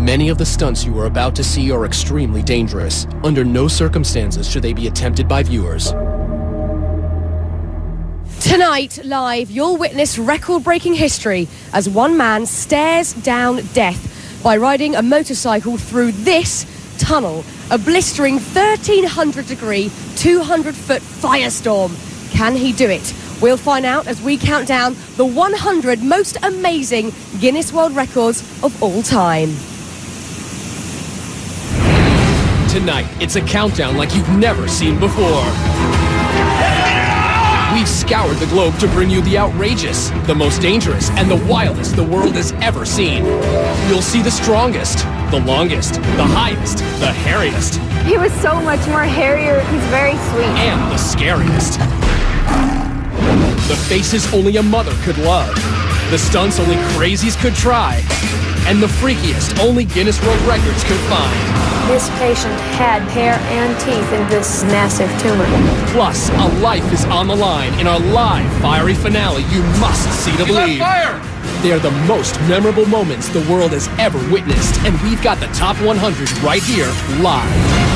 Many of the stunts you are about to see are extremely dangerous. Under no circumstances should they be attempted by viewers. Tonight, live, you'll witness record-breaking history as one man stares down death by riding a motorcycle through this tunnel, a blistering 1,300-degree, 200-foot firestorm. Can he do it? We'll find out as we count down the 100 most amazing Guinness World Records of all time. Tonight, it's a countdown like you've never seen before. We've scoured the globe to bring you the outrageous, the most dangerous, and the wildest the world has ever seen. You'll see the strongest, the longest, the highest, the hairiest. He was so much more hairier. He's very sweet. And the scariest. The faces only a mother could love. The stunts only crazies could try. And the freakiest only Guinness World Records could find. This patient had hair and teeth in this massive tumor. Plus, a life is on the line in our live fiery finale you must see to believe. They are the most memorable moments the world has ever witnessed, and we've got the top 100 right here, live.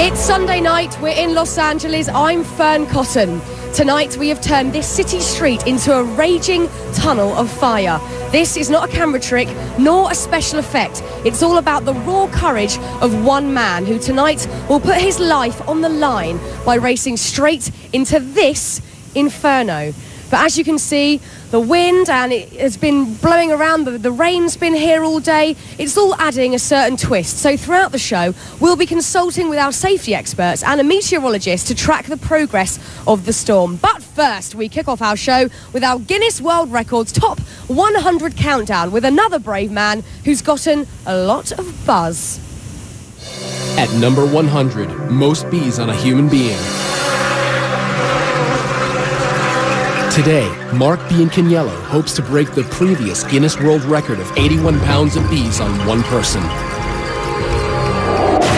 It's Sunday night, we're in Los Angeles, I'm Fern Cotton. Tonight we have turned this city street into a raging tunnel of fire. This is not a camera trick, nor a special effect. It's all about the raw courage of one man who tonight will put his life on the line by racing straight into this inferno. But as you can see, the wind, and it has been blowing around, the rain's been here all day. It's all adding a certain twist. So throughout the show, we'll be consulting with our safety experts and a meteorologist to track the progress of the storm. But first, we kick off our show with our Guinness World Records Top 100 Countdown with another brave man who's gotten a lot of buzz. At number 100, most bees on a human being. Today, Mark Biancaniello hopes to break the previous Guinness World Record of 81 pounds of bees on one person.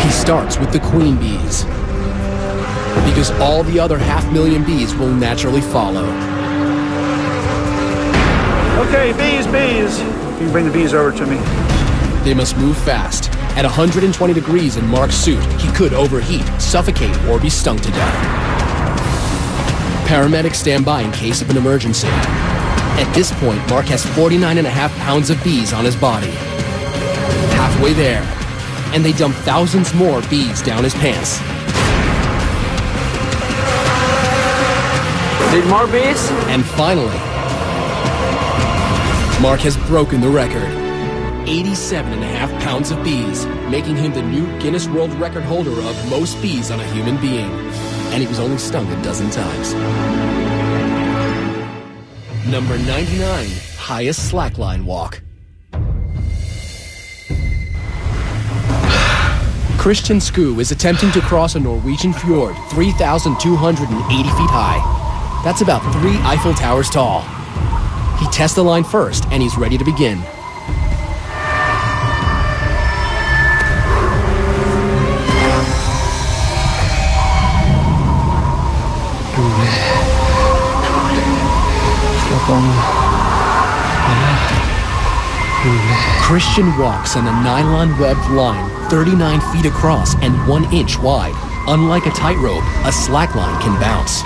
He starts with the queen bees, because all the other 500,000 bees will naturally follow. Okay, bees. You can bring the bees over to me. They must move fast. At 120 degrees in Mark's suit, he could overheat, suffocate, or be stung to death. Paramedics stand by in case of an emergency. At this point, Mark has 49.5 pounds of bees on his body. Halfway there, and they dump thousands more bees down his pants. Need more bees? And finally, Mark has broken the record. 87.5 pounds of bees, making him the new Guinness World Record holder of most bees on a human being. And he was only stung a dozen times. Number 99, highest slackline walk. Christian Skue is attempting to cross a Norwegian fjord 3,280 feet high. That's about 3 Eiffel Towers tall. He tests the line first, and he's ready to begin. Christian walks on a nylon-webbed line 39 feet across and 1 inch wide. Unlike a tightrope, a slackline can bounce.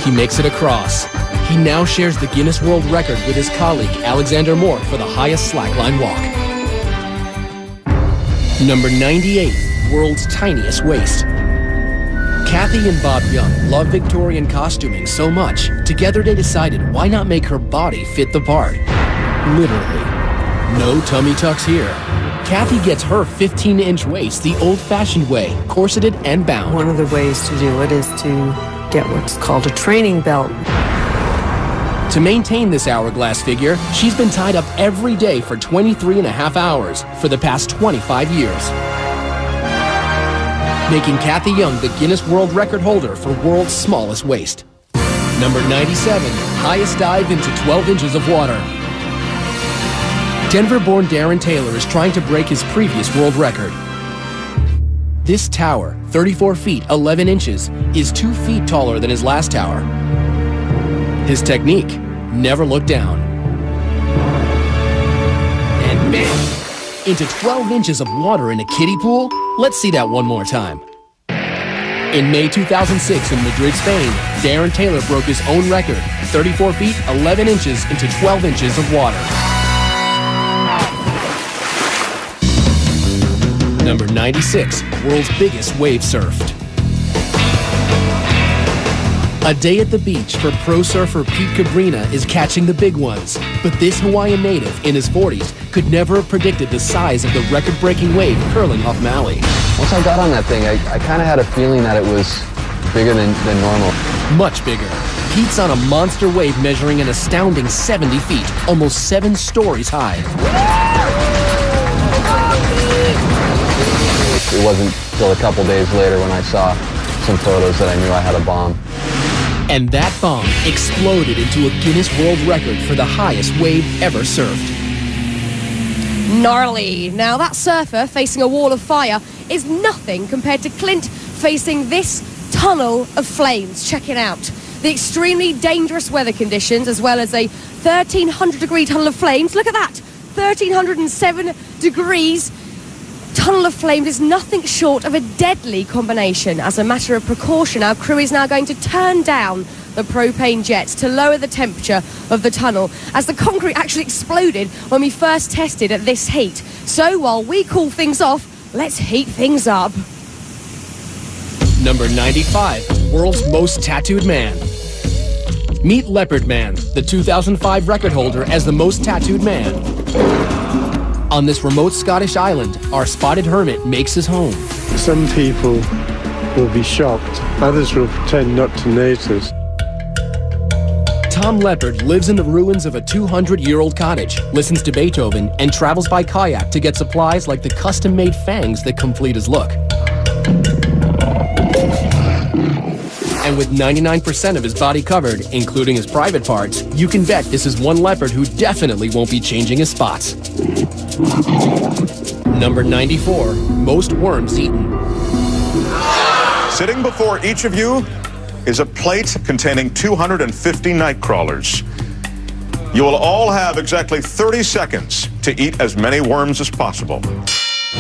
He makes it across. He now shares the Guinness World Record with his colleague Alexander Moore for the highest slackline walk. Number 98, world's tiniest waist. Kathy and Bob Young love Victorian costuming so much, together they decided why not make her body fit the part. Literally. No tummy tucks here. Kathy gets her 15-inch waist the old-fashioned way, corseted and bound. One of the ways to do it is to get what's called a training belt. To maintain this hourglass figure, she's been tied up every day for 23.5 hours for the past 25 years. Making Kathy Young the Guinness World Record holder for world's smallest waist. Number 97, highest dive into 12 inches of water. Denver-born Darren Taylor is trying to break his previous world record. This tower, 34 feet 11 inches, is 2 feet taller than his last tower. His technique, never look down. And bam! Into 12 inches of water in a kiddie pool? Let's see that one more time. In May 2006 in Madrid, Spain, Darren Taylor broke his own record, 34 feet 11 inches into 12 inches of water. Number 96, world's biggest wave surfed. A day at the beach for pro surfer Pete Cabrina is catching the big ones. But this Hawaiian native in his 40s could never have predicted the size of the record-breaking wave curling off Maui. Once I got on that thing, I kind of had a feeling that it was bigger than normal. Much bigger. Pete's on a monster wave measuring an astounding 70 feet, almost 7 stories high. It wasn't till a couple days later when I saw some photos that I knew I had a bomb. And that bomb exploded into a Guinness World Record for the highest wave ever surfed. Gnarly. Now that surfer facing a wall of fire is nothing compared to Clint facing this tunnel of flames. Check it out. The extremely dangerous weather conditions as well as a 1,300 degree tunnel of flames. Look at that. 1,307 degrees. Tunnel of flames is nothing short of a deadly combination. As a matter of precaution, our crew is now going to turn down the propane jets to lower the temperature of the tunnel, as the concrete actually exploded when we first tested at this heat. So while we cool things off, let's heat things up. Number 95, world's most tattooed man. Meet Leopard Man, the 2005 record holder as the most tattooed man. On this remote Scottish island, our spotted hermit makes his home. Some people will be shocked. Others will pretend not to notice. Tom Leopard lives in the ruins of a 200-year-old cottage, listens to Beethoven, and travels by kayak to get supplies like the custom-made fangs that complete his look. And with 99% of his body covered, including his private parts, you can bet this is one leopard who definitely won't be changing his spots. Number 94, most worms eaten. Sitting before each of you is a plate containing 250 night crawlers. You will all have exactly 30 seconds to eat as many worms as possible.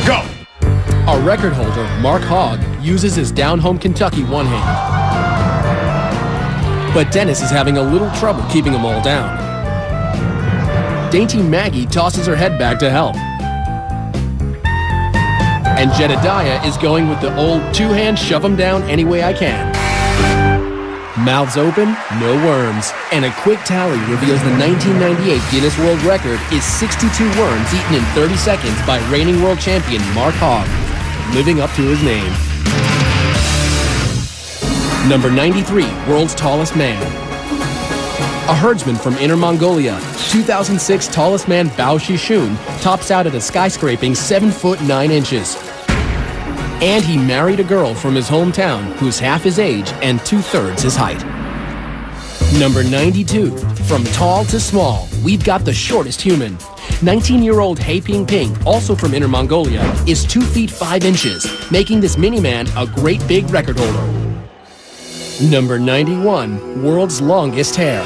Go! Our record holder, Mark Hogg, uses his down-home Kentucky one hand. But Dennis is having a little trouble keeping them all down. Dainty Maggie tosses her head back to help. And Jedediah is going with the old two-hand shove them down any way I can. Mouths open, no worms. And a quick tally reveals the 1998 Guinness World Record is 62 worms eaten in 30 seconds by reigning world champion Mark Hogg, living up to his name. Number 93, world's tallest man. A herdsman from Inner Mongolia, 2006 tallest man Bao Shishun tops out at a skyscraping 7 foot 9 inches. And he married a girl from his hometown who's half his age and 2/3 his height. Number 92, from tall to small, we've got the shortest human. 19-year-old He Ping Ping, also from Inner Mongolia, is 2 feet 5 inches, making this mini-man a great big record holder. Number 91, world's longest hair.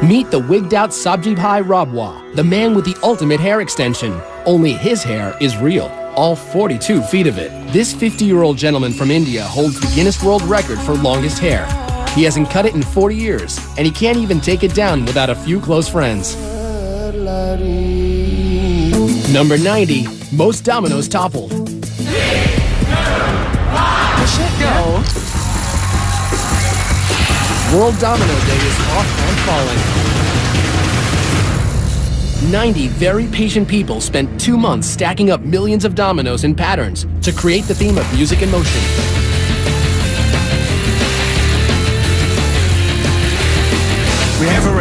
Meet the wigged-out Sabjibhai Rabwa, the man with the ultimate hair extension. Only his hair is real, all 42 feet of it. This 50-year-old gentleman from India holds the Guinness World Record for longest hair. He hasn't cut it in 40 years, and he can't even take it down without a few close friends. Number 90, most dominoes toppled. Go. World Domino Day is off and falling. 90 very patient people spent 2 months stacking up millions of dominoes in patterns to create the theme of music and motion.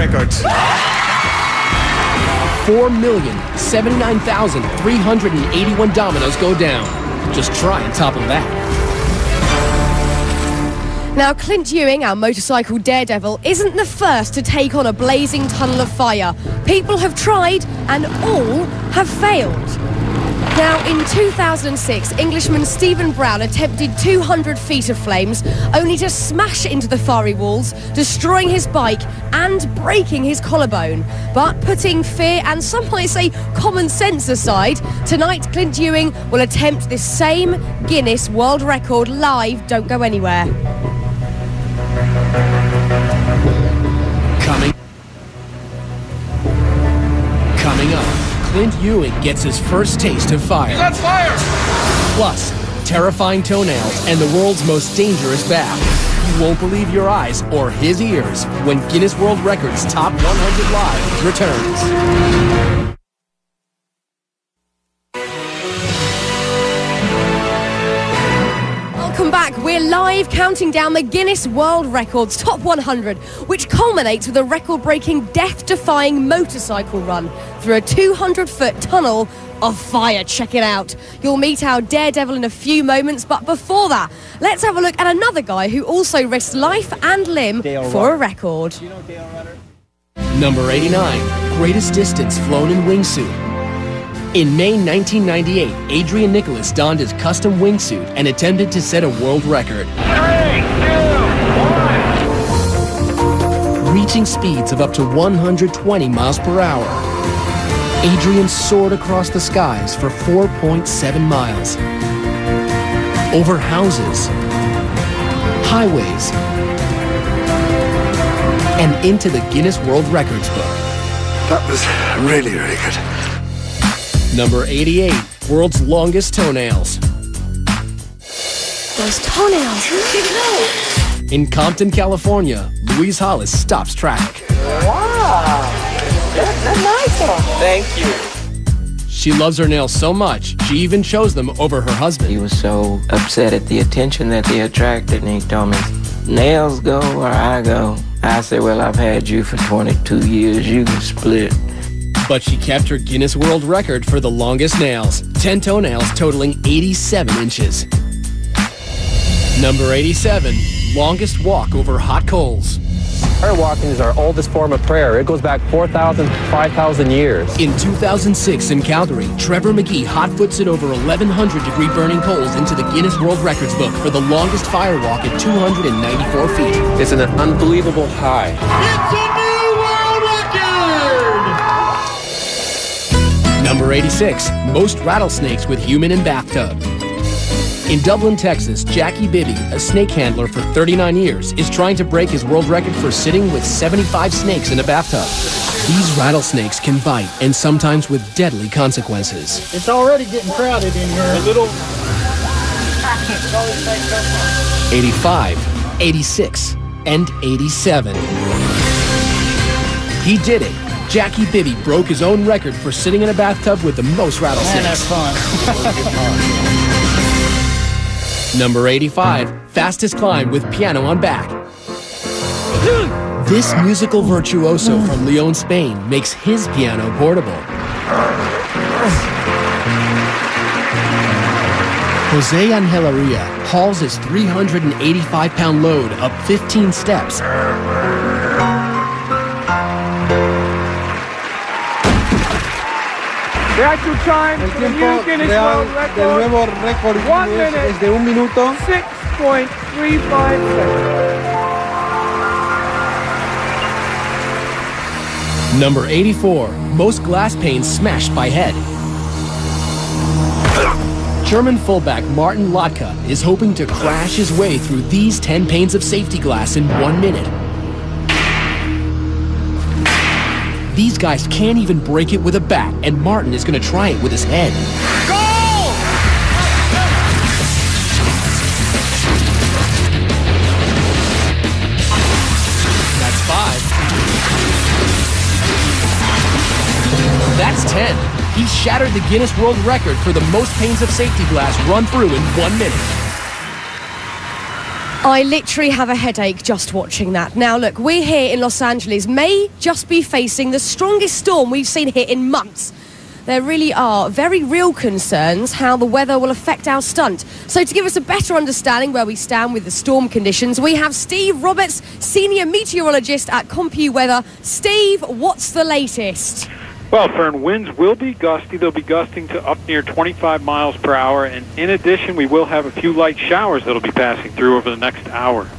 records. 4,079,381 dominoes go down. Just try and topple that. Now, Clint Ewing, our motorcycle daredevil, isn't the first to take on a blazing tunnel of fire. People have tried, and all have failed. Now, in 2006, Englishman Stephen Brown attempted 200 feet of flames, only to smash into the fiery walls, destroying his bike and breaking his collarbone. But putting fear and some might say common sense aside, tonight Clint Ewing will attempt this same Guinness World Record live. Don't go anywhere. Coming up, Clint Ewing gets his first taste of fire. You got fire! Plus, terrifying toenails and the world's most dangerous bath. You won't believe your eyes or his ears when Guinness World Records Top 100 Live returns. Welcome back. We're live counting down the Guinness World Records Top 100, which culminates with a record-breaking, death-defying motorcycle run through a 200-foot tunnel of fire. Check it out. You'll meet our daredevil in a few moments, but before that, let's have a look at another guy who also risked life and limb for a record. Number 89, greatest distance flown in wingsuit. In May 1998, Adrian Nicholas donned his custom wingsuit and attempted to set a world record. 3, 2, 1. Reaching speeds of up to 120 miles per hour. Adrian soared across the skies for 4.7 miles. Over houses, highways, and into the Guinness World Records book. That was really, really good. Number 88, world's longest toenails. Those toenails, who did know? In Compton, California, Louise Hollis stops traffic. Wow, that's a nice one. Thank you. She loves her nails so much, she even chose them over her husband. He was so upset at the attention that they attracted, and he told me, nails go where I go. I said, well, I've had you for 22 years, you can split. But she kept her Guinness World Record for the longest nails, 10 toenails totaling 87 inches. Number 87, longest walk over hot coals. Prayer walking is our oldest form of prayer. It goes back 4,000, 5,000 years. In 2006 in Calgary, Trevor McGee hot-foots it over 1,100-degree burning coals into the Guinness World Records book for the longest fire walk at 294 feet. It's an unbelievable high. It's a new world record! Number 86, most rattlesnakes with human in bathtub. In Dublin, Texas, Jackie Bibby, a snake handler for 39 years, is trying to break his world record for sitting with 75 snakes in a bathtub. These rattlesnakes can bite, and sometimes with deadly consequences. It's already getting crowded in here. A little. 85, 86, and 87. He did it. Jackie Bibby broke his own record for sitting in a bathtub with the most rattlesnakes. Man, that's fun. Number 85, fastest climb with piano on back. This musical virtuoso from Lyon, Spain, makes his piano portable. Jose Angelaria hauls his 385-pound load up 15 steps. The actual time for the new Guinness World Record, 1 minute, es de 1 minuto, 6.35 seconds. Number 84, most glass panes smashed by head. German fullback Martin Lotka is hoping to crash his way through these 10 panes of safety glass in 1 minute. These guys can't even break it with a bat, and Martin is going to try it with his head. Goal! That's 5. That's 10. He shattered the Guinness World Record for the most panes of safety glass run through in 1 minute. I literally have a headache just watching that. Now, look, we're here in Los Angeles, may just be facing the strongest storm we've seen here in months. There really are very real concerns how the weather will affect our stunt. So to give us a better understanding where we stand with the storm conditions, we have Steve Roberts, Senior Meteorologist at CompuWeather. Steve, what's the latest? Well, Fern, winds will be gusty. They'll be gusting to up near 25 miles per hour. And in addition, we will have a few light showers that'll be passing through over the next hour.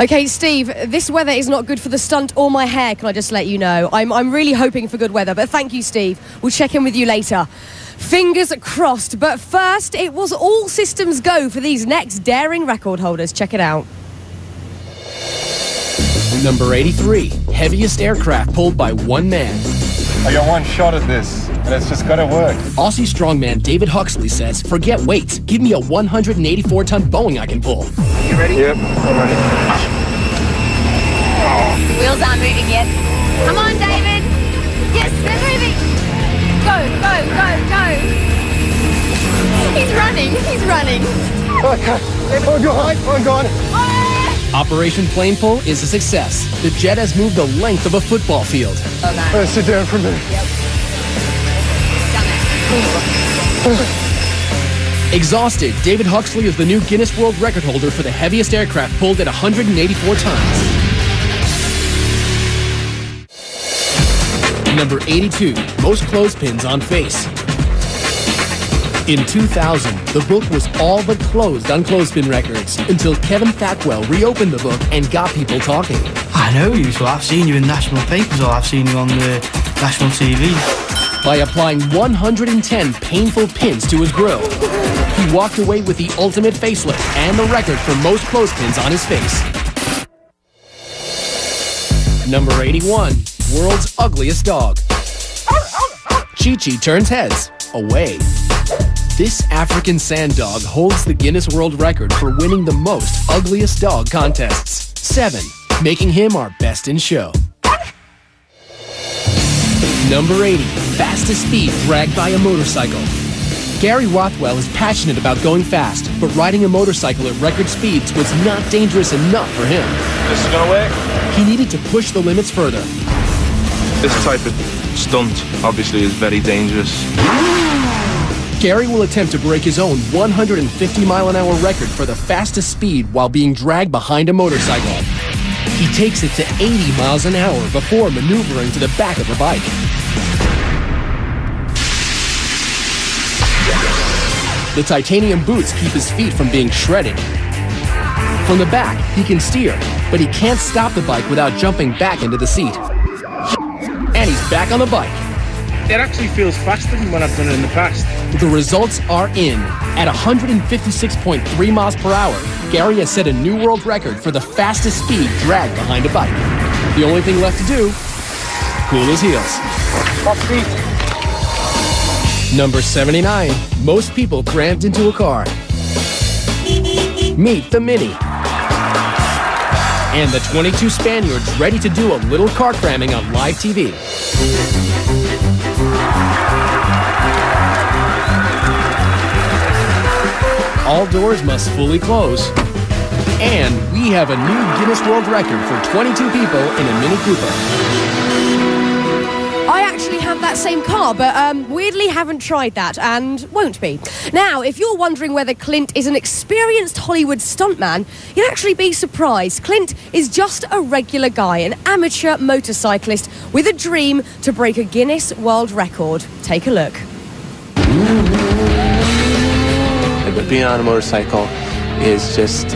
Okay, Steve, this weather is not good for the stunt or my hair, can I just let you know. I'm really hoping for good weather, but thank you, Steve. We'll check in with you later. Fingers crossed, but first, it was all systems go for these next daring record holders. Check it out. Number 83, heaviest aircraft pulled by one man. I got one shot at this, and it's just gotta work. Aussie strongman David Huxley says, forget weights, give me a 184-ton Boeing I can pull. You ready? Yep, I'm ready. The wheels aren't moving yet. Come on, David. Yes, they're moving. Go, go, go, go. He's running, he's running. Okay, I'm gone. Operation Plane Pull is a success. The jet has moved the length of a football field. Okay. Sit down for a minute. Yep. Done it. Exhausted, David Huxley is the new Guinness World Record holder for the heaviest aircraft pulled at 184 tons. Number 82, most clothespins on face. In 2000, the book was all but closed on clothespin records until Kevin Thackwell reopened the book and got people talking. I know you, so I've seen you in national papers or I've seen you on the national TV. By applying 110 painful pins to his grill, he walked away with the ultimate facelift and the record for most clothespins on his face. Number 81, world's ugliest dog. Chi-Chi turns heads away. This African sand dog holds the Guinness World Record for winning the most ugliest dog contests, 7, making him our best in show. Number 80, fastest speed dragged by a motorcycle. Gary Rothwell is passionate about going fast, but riding a motorcycle at record speeds was not dangerous enough for him. This is gonna work? He needed to push the limits further. This type of stunt obviously is very dangerous. Gary will attempt to break his own 150-mile-an-hour record for the fastest speed while being dragged behind a motorcycle. He takes it to 80 miles an hour before maneuvering to the back of the bike. The titanium boots keep his feet from being shredded. From the back, he can steer, but he can't stop the bike without jumping back into the seat. And he's back on the bike. It actually feels faster than when I've done it in the past. The results are in. At 156.3 miles per hour, Gary has set a new world record for the fastest speed dragged behind a bike. The only thing left to do, cool his heels. Number 79, most people crammed into a car. Meet the Mini. And the 22 Spaniards ready to do a little car cramming on live TV. All doors must fully close. And we have a new Guinness World Record for 22 people in a Mini Cooper. I actually have that same car, but weirdly haven't tried that and won't be. Now, if you're wondering whether Clint is an experienced Hollywood stuntman, you'd actually be surprised. Clint is just a regular guy, an amateur motorcyclist with a dream to break a Guinness World Record. Take a look. But being on a motorcycle is just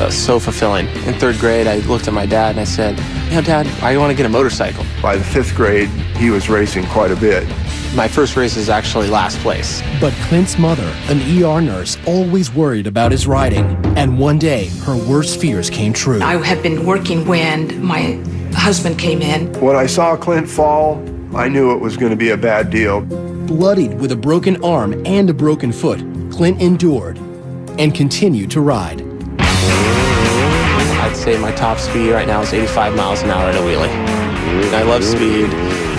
so fulfilling. In 3rd grade, I looked at my dad and I said, you know, Dad, I want to get a motorcycle. By the 5th grade, he was racing quite a bit. My first race is actually last place. But Clint's mother, an ER nurse, always worried about his riding. And one day, her worst fears came true. I had been working when my husband came in. When I saw Clint fall, I knew it was going to be a bad deal. Bloodied with a broken arm and a broken foot, Clint endured and continued to ride. I'd say my top speed right now is 85 miles an hour at a wheelie. I love speed.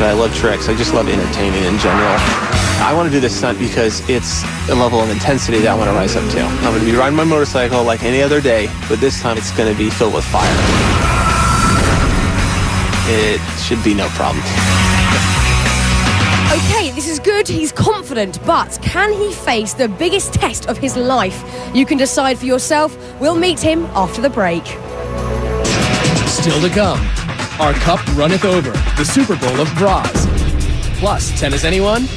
but I love tricks. I just love entertaining in general. I want to do this stunt because it's a level of intensity that I want to rise up to. I'm going to be riding my motorcycle like any other day, but this time it's going to be filled with fire. It should be no problem. Okay, this is good, he's confident, but can he face the biggest test of his life? You can decide for yourself. We'll meet him after the break. Still to come, our cup runneth over, the Super Bowl of bras. Plus, tennis anyone?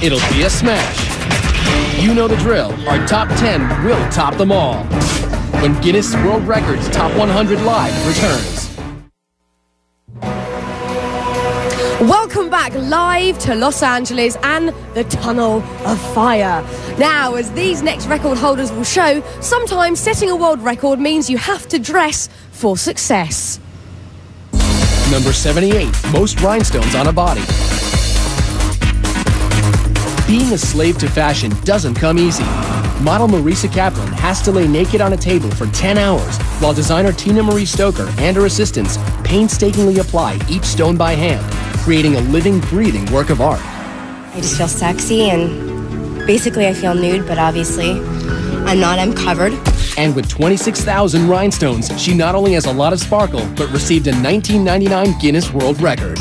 It'll be a smash. You know the drill, our top 10 will top them all. When Guinness World Records Top 100 Live returns. Welcome back live to Los Angeles and the Tunnel of Fire. Now, as these next record holders will show, sometimes setting a world record means you have to dress for success. Number 78, most rhinestones on a body. Being a slave to fashion doesn't come easy. Model Marisa Kaplan has to lay naked on a table for 10 hours, while designer Tina Marie Stoker and her assistants painstakingly apply each stone by hand, creating a living, breathing work of art. I just feel sexy, and basically I feel nude, but obviously I'm covered. And with 26,000 rhinestones, she not only has a lot of sparkle, but received a 1999 Guinness World Record.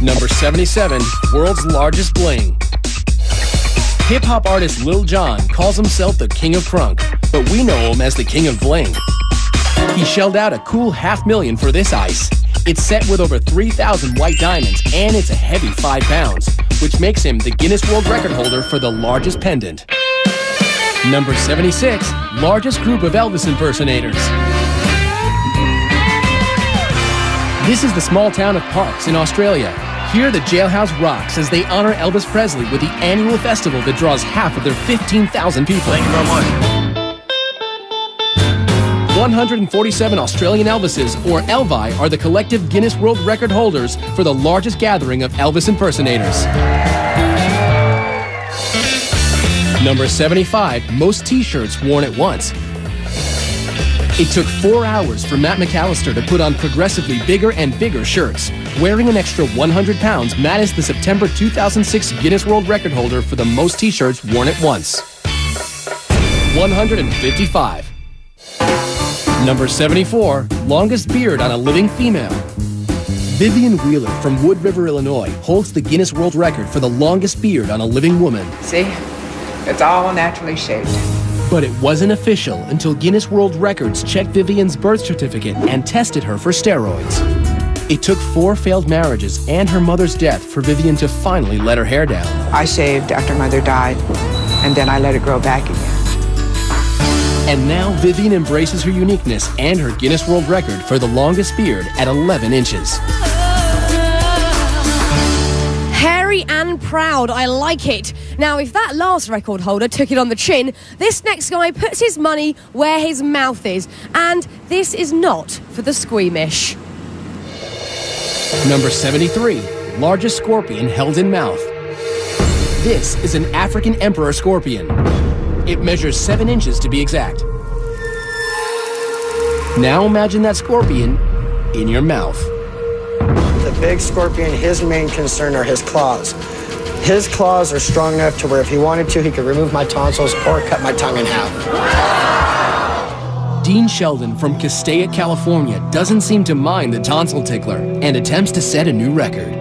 Number 77, world's largest bling. Hip-hop artist Lil Jon calls himself the King of Crunk, but we know him as the King of Bling. He shelled out a cool $500,000 for this ice. It's set with over 3,000 white diamonds, and it's a heavy 5 pounds, which makes him the Guinness World Record holder for the largest pendant. Number 76, largest group of Elvis impersonators. This is the small town of Parkes in Australia. Here, the jailhouse rocks as they honor Elvis Presley with the annual festival that draws half of their 15,000 people. Thank you very much. 147 Australian Elvises, or Elvi, are the collective Guinness World Record holders for the largest gathering of Elvis impersonators. Number 75, most t-shirts worn at once. It took 4 hours for Matt McAllister to put on progressively bigger and bigger shirts. Wearing an extra 100 pounds, Matt is the September 2006 Guinness World Record holder for the most t-shirts worn at once. 155. Number 74, longest beard on a living female. Vivian Wheeler from Wood River, Illinois, holds the Guinness World Record for the longest beard on a living woman. See, it's all naturally shaped. But it wasn't official until Guinness World Records checked Vivian's birth certificate and tested her for steroids. It took 4 failed marriages and her mother's death for Vivian to finally let her hair down. I shaved after Mother died, and then I let it grow back again. And now Vivian embraces her uniqueness and her Guinness World Record for the longest beard at 11 inches. Hairy and proud, I like it. Now, if that last record holder took it on the chin, this next guy puts his money where his mouth is. And this is not for the squeamish. Number 73, largest scorpion held in mouth. This is an African emperor scorpion. It measures 7 inches to be exact. Now imagine that scorpion in your mouth. The big scorpion, his main concern are his claws. His claws are strong enough to where if he wanted to, he could remove my tonsils or cut my tongue in half. Dean Sheldon from Castaic, California doesn't seem to mind the tonsil tickler and attempts to set a new record.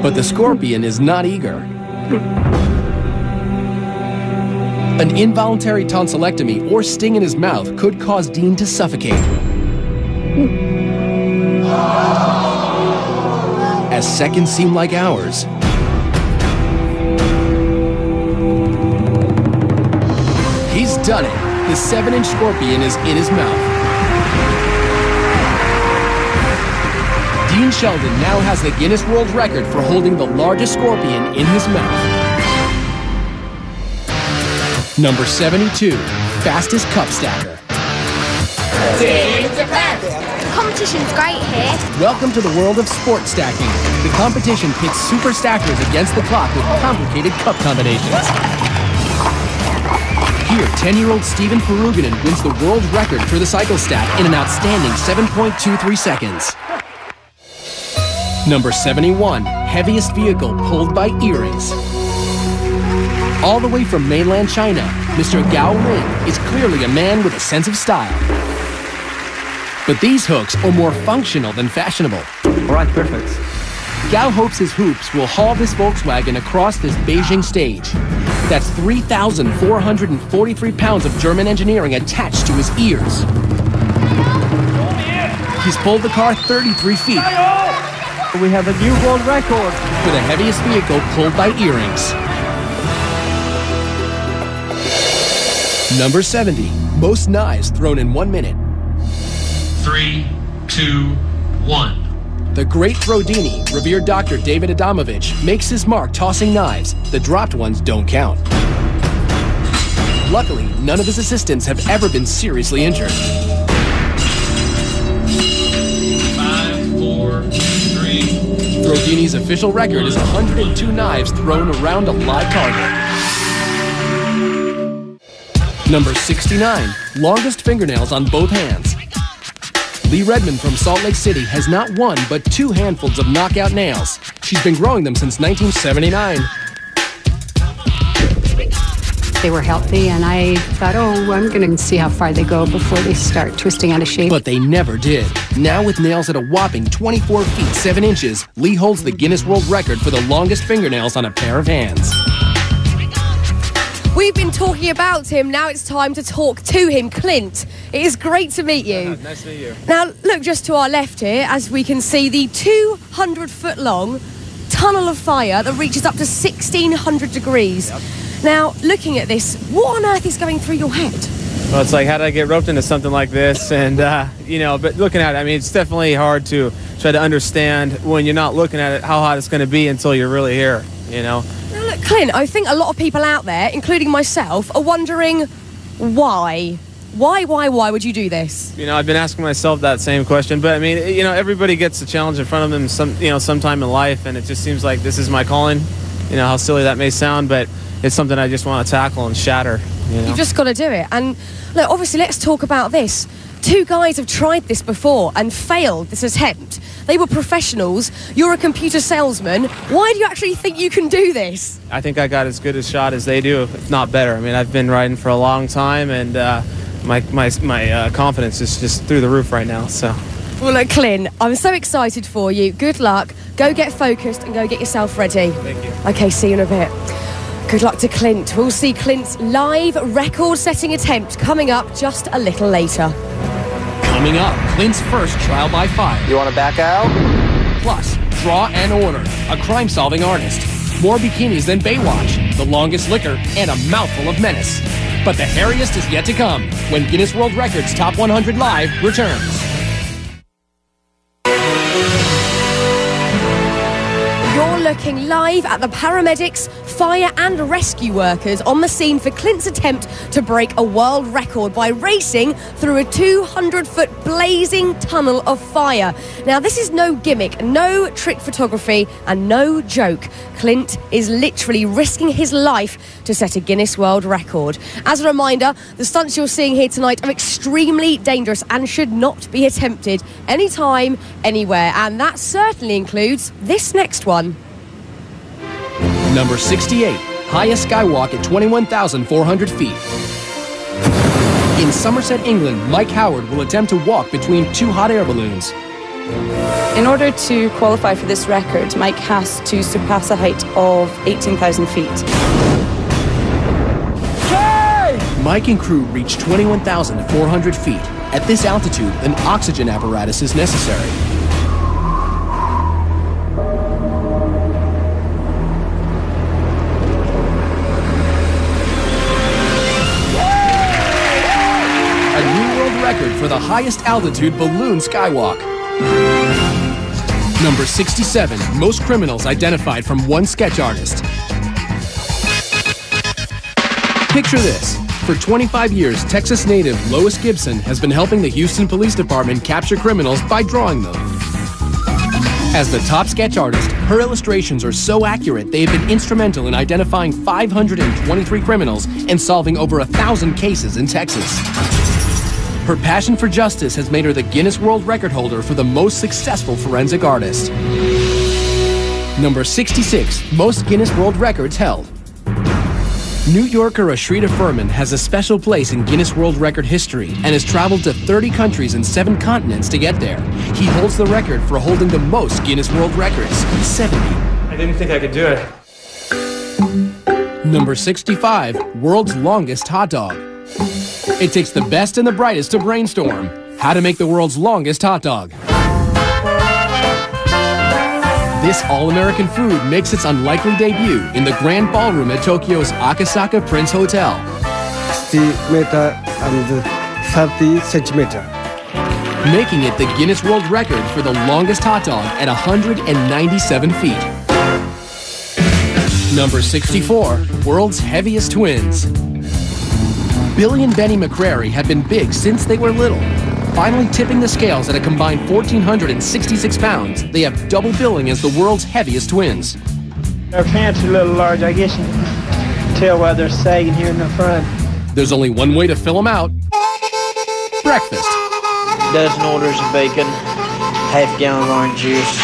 But the scorpion is not eager. An involuntary tonsillectomy or sting in his mouth could cause Dean to suffocate. As seconds seem like hours, he's done it. The 7-inch scorpion is in his mouth. Dean Sheldon now has the Guinness World Record for holding the largest scorpion in his mouth. Number 72, fastest cup stacker. The competition's great here. Welcome to the world of sport stacking. The competition pits super stackers against the clock with complicated cup combinations. Here, 10-year-old Steven Peruganen wins the world record for the cyclostat in an outstanding 7.23 seconds. Number 71, heaviest vehicle pulled by earrings. All the way from mainland China, Mr. Gao Ling is clearly a man with a sense of style. But these hooks are more functional than fashionable. All right, perfect. Gao hopes his hoops will haul this Volkswagen across this Beijing stage. That's 3,443 pounds of German engineering attached to his ears. He's pulled the car 33 feet. We have a new world record for the heaviest vehicle pulled by earrings. Number 70, most knives thrown in 1 minute. 3, 2, 1. The great Throdini, revered Dr. David Adamovich, makes his mark tossing knives. The dropped ones don't count. Luckily, none of his assistants have ever been seriously injured. 5, 4, 3. Throdini's official record is 102 knives thrown around a live target. Number 69, longest fingernails on both hands. Lee Redmond from Salt Lake City has not one but 2 handfuls of knockout nails. She's been growing them since 1979. They were healthy, and I thought, oh, I'm going to see how far they go before they start twisting out of shape. But they never did. Now with nails at a whopping 24 feet 7 inches, Lee holds the Guinness World Record for the longest fingernails on a pair of hands. We've been talking about him, now it's time to talk to him. Clint, it is great to meet you. Nice to meet you. Now, look just to our left here, as we can see the 200-foot-long tunnel of fire that reaches up to 1,600 degrees. Yep. Now, looking at this, what on earth is going through your head? Well, it's like, how did I get roped into something like this? And, you know, but looking at it, I mean, it's definitely hard to try to understand when you're not looking at it how hot it's going to be until you're really here, you know? Now, look, Clint, I think a lot of people out there, including myself, are wondering why. Why would you do this? You know, I've been asking myself that same question, but I mean, you know, everybody gets a challenge in front of them sometime in life, and it just seems like this is my calling. You know, how silly that may sound, but it's something I just want to tackle and shatter. You know? You've just got to do it. And look, obviously, let's talk about this. 2 guys have tried this before and failed this attempt. They were professionals. You're a computer salesman. Why do you actually think you can do this? I think I got as good a shot as they do, if not better. I mean, I've been riding for a long time, and my confidence is just through the roof right now. So. Well, look, Clint, I'm so excited for you. Good luck. Go get focused and go get yourself ready. Thank you. Okay, see you in a bit. Good luck to Clint. We'll see Clint's live record-setting attempt coming up just a little later. Coming up, Clint's first trial by fire. You want to back out? Plus, Draw and Order, a crime-solving artist. More bikinis than Baywatch, the longest liquor, and a mouthful of menace. But the hairiest is yet to come when Guinness World Records Top 100 Live returns. You're looking live at the paramedics, fire and rescue workers on the scene for Clint's attempt to break a world record by racing through a 200-foot blazing tunnel of fire. Now, this is no gimmick, no trick photography, and no joke. Clint is literally risking his life to set a Guinness World Record. As a reminder, the stunts you're seeing here tonight are extremely dangerous and should not be attempted anytime, anywhere. And that certainly includes this next one. Number 68, highest skywalk at 21,400 feet. In Somerset, England, Mike Howard will attempt to walk between 2 hot air balloons. In order to qualify for this record, Mike has to surpass a height of 18,000 feet. Mike and crew reach 21,400 feet. At this altitude, an oxygen apparatus is necessary. Record for the highest altitude balloon skywalk. Number 67, most criminals identified from one sketch artist. Picture this. For 25 years, Texas native Lois Gibson has been helping the Houston Police Department capture criminals by drawing them. As the top sketch artist, Her illustrations are so accurate, they have been instrumental in identifying 523 criminals and solving over 1,000 cases in Texas. Her passion for justice has made her the Guinness World Record holder for the most successful forensic artist. Number 66, most Guinness World Records held. New Yorker Ashrita Furman has a special place in Guinness World Record history and has traveled to 30 countries and 7 continents to get there. He holds the record for holding the most Guinness World Records, 70. I didn't think I could do it. Number 65, world's longest hot dog. It takes the best and the brightest to brainstorm how to make the world's longest hot dog. This all-American food makes its unlikely debut in the Grand Ballroom at Tokyo's Akasaka Prince Hotel. 60 meter and 30 centimeter. Making it the Guinness World Record for the longest hot dog at 197 feet. Number 64, world's heaviest twins. Billy and Benny McCrary have been big since they were little. Finally tipping the scales at a combined 1,466 pounds, they have double billing as the world's heaviest twins. Our pants are a little large. I guess you can tell why they're sagging here in the front. There's only one way to fill them out. Breakfast. Dozen orders of bacon, half-gallon of orange juice.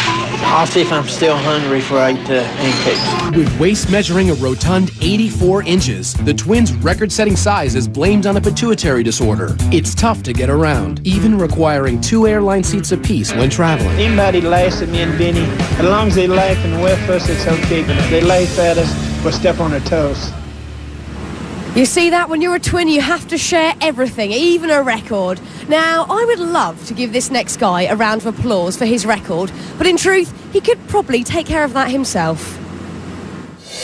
I'll see if I'm still hungry before I eat the pancakes. With waist measuring a rotund 84 inches, the twins' record-setting size is blamed on a pituitary disorder. It's tough to get around, even requiring 2 airline seats apiece when traveling. Anybody laughs at me and Benny, as long as they laugh and with us, it's okay. But if they laugh at us, we'll step on their toes. You see that? When you're a twin, you have to share everything, even a record. Now, I would love to give this next guy a round of applause for his record, but in truth, he could probably take care of that himself.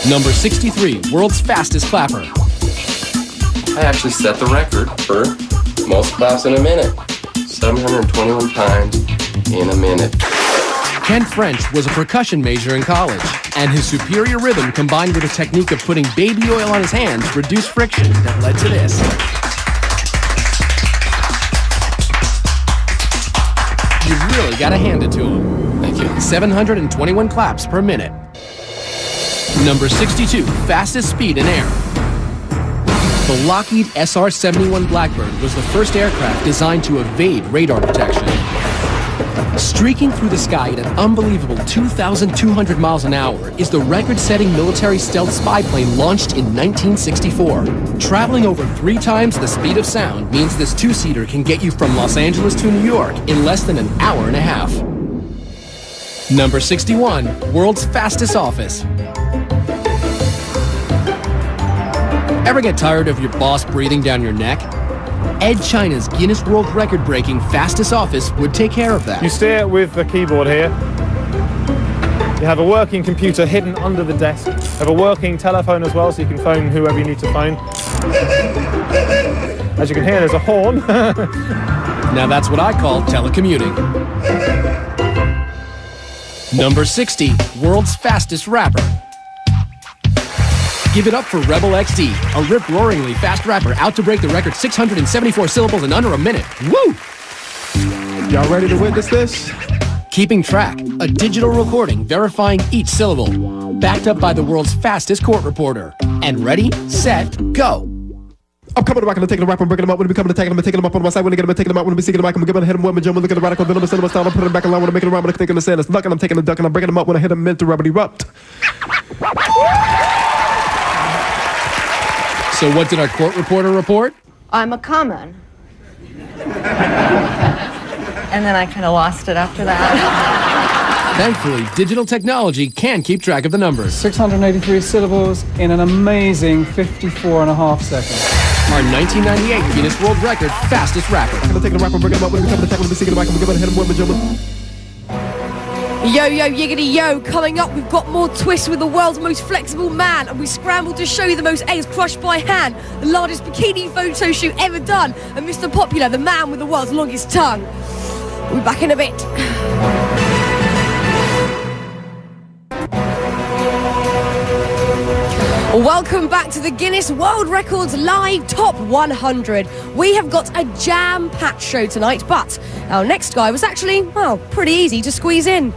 Number 63, world's fastest clapper. I actually set the record for most claps in a minute. 721 times in a minute. Ken French was a percussion major in college, and his superior rhythm combined with a technique of putting baby oil on his hands reduced friction that led to this. You've really got to hand it to him. Thank you. 721 claps per minute. Number 62, fastest speed in air. The Lockheed SR-71 Blackbird was the first aircraft designed to evade radar detection. Streaking through the sky at an unbelievable 2,200 miles an hour is the record-setting military stealth spy plane launched in 1964. Traveling over 3 times the speed of sound means this 2-seater can get you from Los Angeles to New York in less than an hour and a half. Number 61, world's fastest office. Ever get tired of your boss breathing down your neck? Ed China's Guinness World Record-breaking fastest office would take care of that. You steer with the keyboard here. You have a working computer hidden under the desk. You have a working telephone as well, so you can phone whoever you need to phone. As you can hear, there's a horn. Now that's what I call telecommuting. Number 60, world's fastest rapper. Give it up for Rebel XD, a rip-roaringly fast rapper out to break the record 674 syllables in under a minute. Woo! Y'all ready to witness this? Keeping track, a digital recording verifying each syllable, backed up by the world's fastest court reporter. And ready, set, go. I'm coming back and I'm taking a rap, I'm breaking them up. When we come to taking them, I'm taking them up on my side. When I get them, I'm taking them out. When we seeking them back, I'm giving hit them with my jump. Look at the radical, then I'm cinema style. I'm putting them back in line. When I'm making a rhyme, I'm thinking the sand. It's luck and I'm taking a duck and I'm breaking them up. When I hit them, meant to rub erupt. So what did our court reporter report? I'm a common. And then I kind of lost it after that. Thankfully, digital technology can keep track of the numbers. 683 syllables in an amazing 54.5 seconds. Our 1998 Guinness World Record fastest rapper. I'm gonna take the rap, I'm breaking them up. When we come to tackle, I'm seeking them back. I'm giving hit them with my jump. Yo, yo, yiggity, yo. Coming up, we've got more twists with the world's most flexible man, and we scrambled to show you the most eggs crushed by hand, the largest bikini photo shoot ever done, and Mr. Popular, the man with the world's longest tongue. We'll be back in a bit. Welcome back to the Guinness World Records Live Top 100. We have got a jam-packed show tonight, but our next guy was actually, well, pretty easy to squeeze in.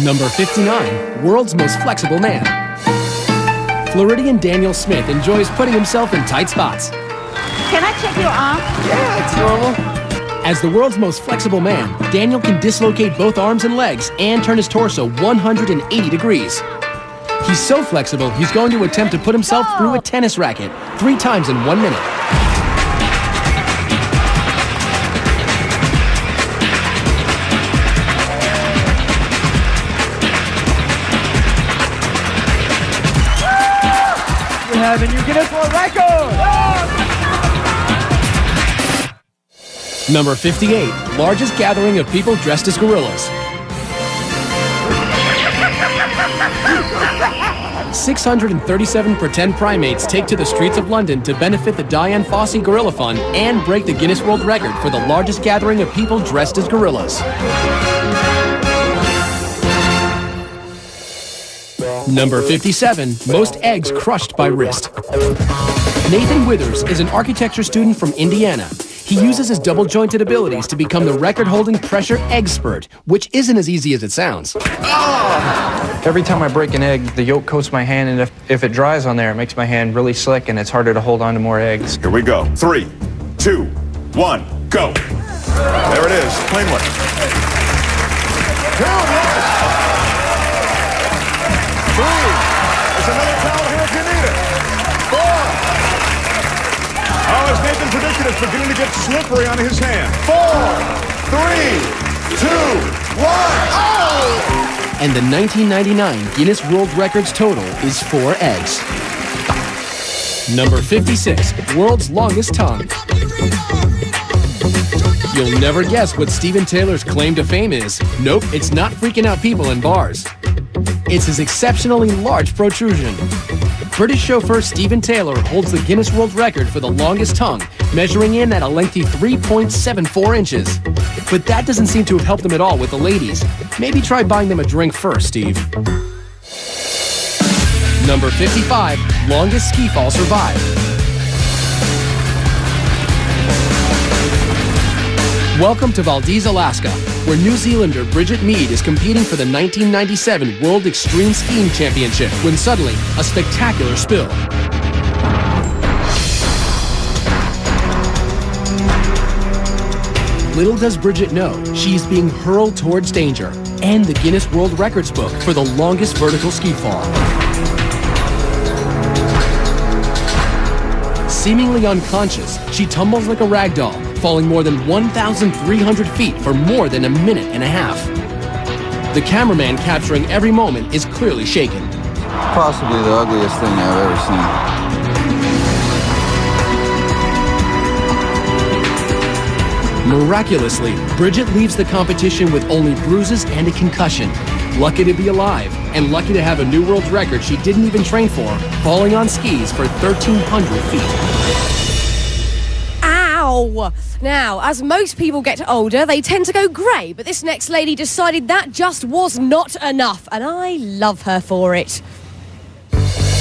Number 59, world's most flexible man. Floridian Daniel Smith enjoys putting himself in tight spots. Can I check your arm? Yeah, it's normal. As the world's most flexible man, Daniel can dislocate both arms and legs and turn his torso 180 degrees. He's so flexible, he's going to attempt to put himself through a tennis racket 3 times in 1 minute. We have a new Guinness World Record! Number 58, largest gathering of people dressed as gorillas. 637 pretend primates take to the streets of London to benefit the Dian Fossey Gorilla Fund and break the Guinness World Record for the largest gathering of people dressed as gorillas. Number 57, most eggs crushed by wrist. Nathan Withers is an architecture student from Indiana. He uses his double-jointed abilities to become the record-holding pressure egg spurt, which isn't as easy as it sounds. Every time I break an egg, the yolk coats my hand, and if it dries on there, it makes my hand really slick, and it's harder to hold on to more eggs. Here we go. 3, 2, 1, go. There it is. Plainly. 2, yes. 3. There's another towel here if you need it. 4. Oh, as Nathan predicted, it's beginning to get slippery on his hand. 4, 3, 2, 1. Oh! And the 1999 Guinness World Records total is 4 eggs. Number 56, world's longest tongue. You'll never guess what Steven Taylor's claim to fame is. Nope, it's not freaking out people in bars. It's his exceptionally large protrusion. British chauffeur Steven Taylor holds the Guinness World Record for the longest tongue, measuring in at a lengthy 3.74 inches. But that doesn't seem to have helped him at all with the ladies. Maybe try buying them a drink first, Steve. Number 55, longest ski fall survived. Welcome to Valdez, Alaska, where New Zealander Bridget Mead is competing for the 1997 World Extreme Skiing Championship when suddenly a spectacular spill. Little does Bridget know, she's being hurled towards danger and the Guinness World Records book for the longest vertical ski fall. Seemingly unconscious, she tumbles like a rag doll, falling more than 1,300 feet for more than a minute and a half. The cameraman capturing every moment is clearly shaken. Possibly the ugliest thing I've ever seen. Miraculously, Bridget leaves the competition with only bruises and a concussion. Lucky to be alive, and lucky to have a new world record she didn't even train for, falling on skis for 1,300 feet. Ow! Now, as most people get older, they tend to go grey, but this next lady decided that just was not enough, and I love her for it.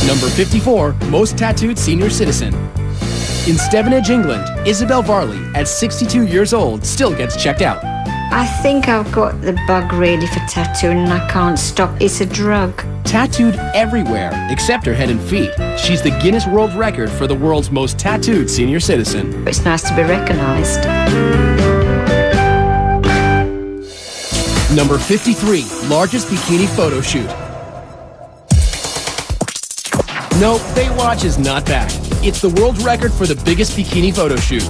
Number 54, most tattooed senior citizen. In Stevenage, England, Isabel Varley, at 62 years old, still gets checked out. I think I've got the bug really for tattooing and I can't stop. It's a drug. Tattooed everywhere, except her head and feet. She's the Guinness World Record for the world's most tattooed senior citizen. It's nice to be recognised. Number 53, largest bikini photo shoot. No, Baywatch is not back. It's the world record for the biggest bikini photo shoot.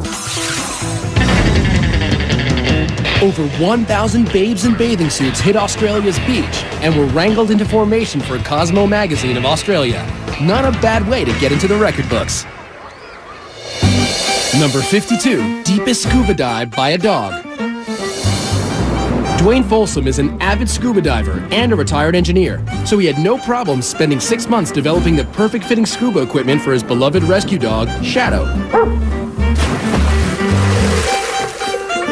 Over 1,000 babes in bathing suits hit Australia's beach and were wrangled into formation for Cosmo magazine of Australia. Not a bad way to get into the record books. Number 52, deepest scuba dive by a dog. Dwayne Folsom is an avid scuba diver and a retired engineer, so he had no problem spending 6 months developing the perfect fitting scuba equipment for his beloved rescue dog, Shadow.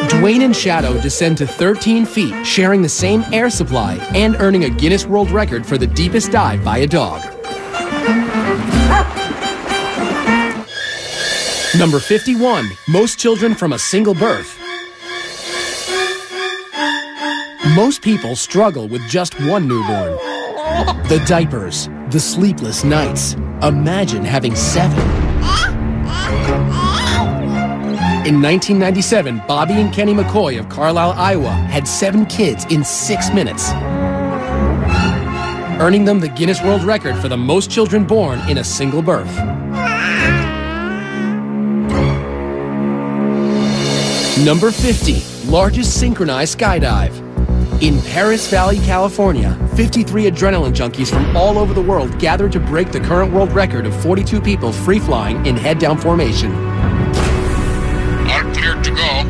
Dwayne and Shadow descend to 13 feet, sharing the same air supply and earning a Guinness World Record for the deepest dive by a dog. Number 51, most children from a single birth. Most people struggle with just one newborn. The diapers, the sleepless nights. Imagine having 7. In 1997, Bobby and Kenny McCoy of Carlisle, Iowa had 7 kids in 6 minutes, earning them the Guinness World Record for the most children born in a single birth. Number 50, largest synchronized skydive. In Paris Valley, California, 53 adrenaline junkies from all over the world gathered to break the current world record of 42 people free-flying in head-down formation. Are cleared to go.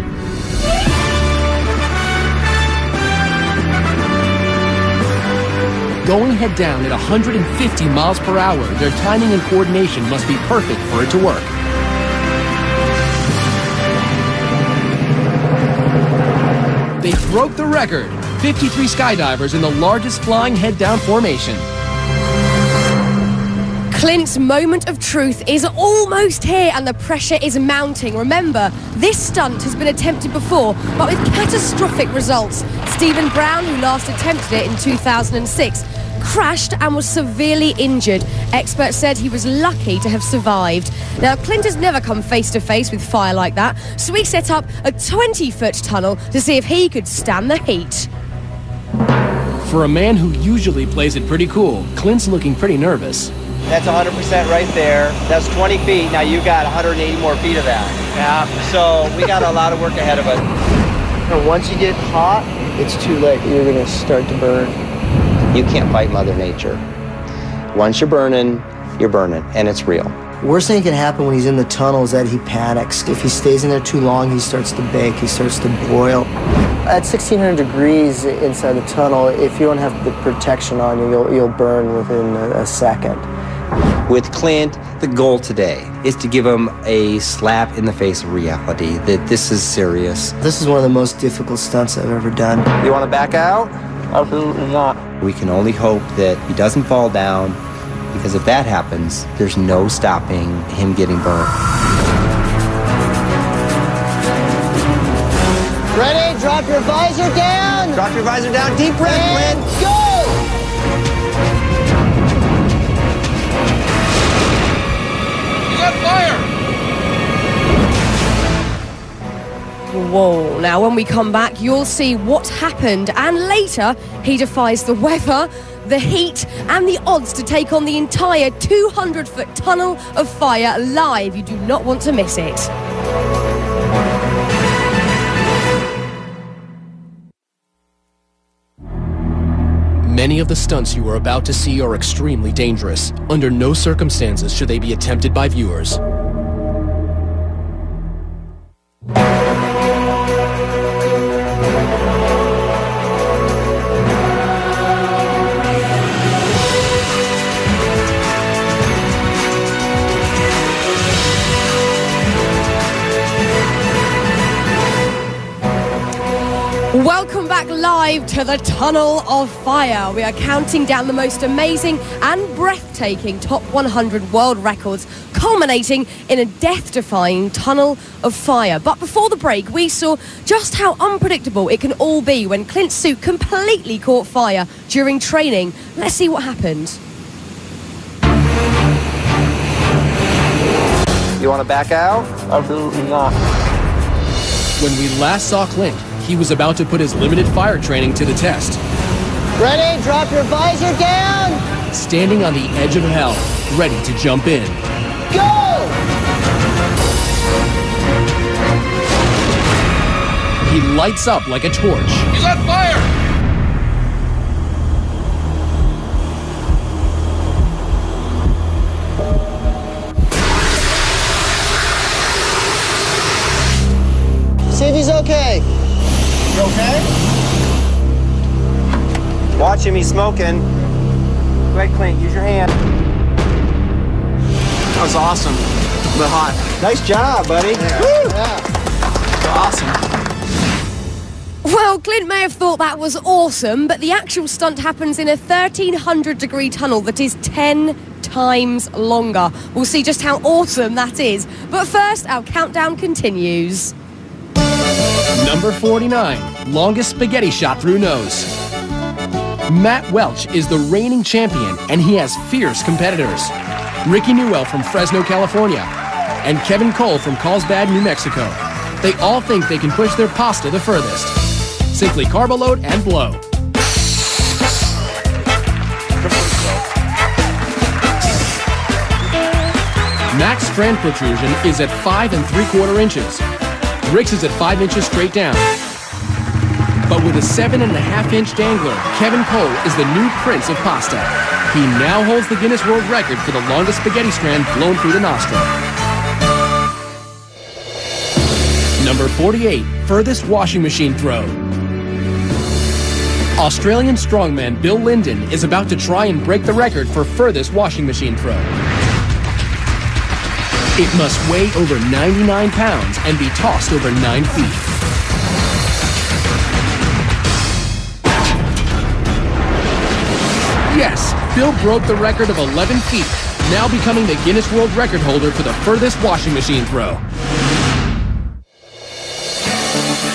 Going head-down at 150 miles per hour, their timing and coordination must be perfect for it to work. They broke the record. 53 skydivers in the largest flying head-down formation. Clint's moment of truth is almost here and the pressure is mounting. Remember, this stunt has been attempted before, but with catastrophic results. Stephen Brown, who last attempted it in 2006, crashed and was severely injured. Experts said he was lucky to have survived. Now, Clint has never come face to face with fire like that, so he set up a 20-foot tunnel to see if he could stand the heat. For a man who usually plays it pretty cool, Clint's looking pretty nervous. That's 100% right there. That's 20 feet. Now you got 180 more feet of that. Yeah. So we got a lot of work ahead of us. And once you get hot, it's too late. You're going to start to burn. You can't fight Mother Nature. Once you're burning, and it's real. Worst thing that can happen when he's in the tunnel is that he panics. If he stays in there too long, he starts to bake, he starts to boil. At 1,600 degrees inside the tunnel, if you don't have the protection on you, you'll burn within a second. With Clint, the goal today is to give him a slap in the face of reality, that this is serious. This is one of the most difficult stunts I've ever done. You want to back out? Absolutely not. We can only hope that he doesn't fall down, because if that happens, there's no stopping him getting burned. Ready? Drop your visor down. Drop your visor down. Deep breath, and Clint. Go! He's on fire! Whoa. Now, when we come back, you'll see what happened, and later, he defies the weather, the heat, and the odds to take on the entire 200-foot tunnel of fire live. You do not want to miss it. Many of the stunts you are about to see are extremely dangerous. Under no circumstances should they be attempted by viewers. Welcome back live to the Tunnel of Fire. We are counting down the most amazing and breathtaking Top 100 world records, culminating in a death-defying Tunnel of Fire. But before the break, we saw just how unpredictable it can all be when Clint's suit completely caught fire during training. Let's see what happened. You want to back out? Absolutely not. When we last saw Clint, he was about to put his limited fire training to the test. Ready? Drop your visor down. Standing on the edge of hell, ready to jump in. Go! He lights up like a torch. He's on fire! See if he's okay. You okay? Watch him, he's smoking. Go ahead, Clint, use your hand. That was awesome, but hot. Nice job, buddy. Awesome. Well, Clint may have thought that was awesome, but the actual stunt happens in a 1,300-degree tunnel that is 10 times longer. We'll see just how awesome that is. But first, our countdown continues. Number 49, longest spaghetti shot through nose. Matt Welch is the reigning champion, and he has fierce competitors. Ricky Newell from Fresno, California, and Kevin Cole from Carlsbad, New Mexico. They all think they can push their pasta the furthest. Simply carb load and blow. Mac's strand protrusion is at 5 3/4 inches. Rick's is at 5 inches straight down. But with a 7.5-inch dangler, Kevin Cole is the new prince of pasta. He now holds the Guinness World Record for the longest spaghetti strand blown through the nostril. Number 48, furthest washing machine throw. Australian strongman Bill Linden is about to try and break the record for furthest washing machine throw. It must weigh over 99 pounds and be tossed over 9 feet. Yes, Bill broke the record of 11 feet, now becoming the Guinness World Record holder for the furthest washing machine throw.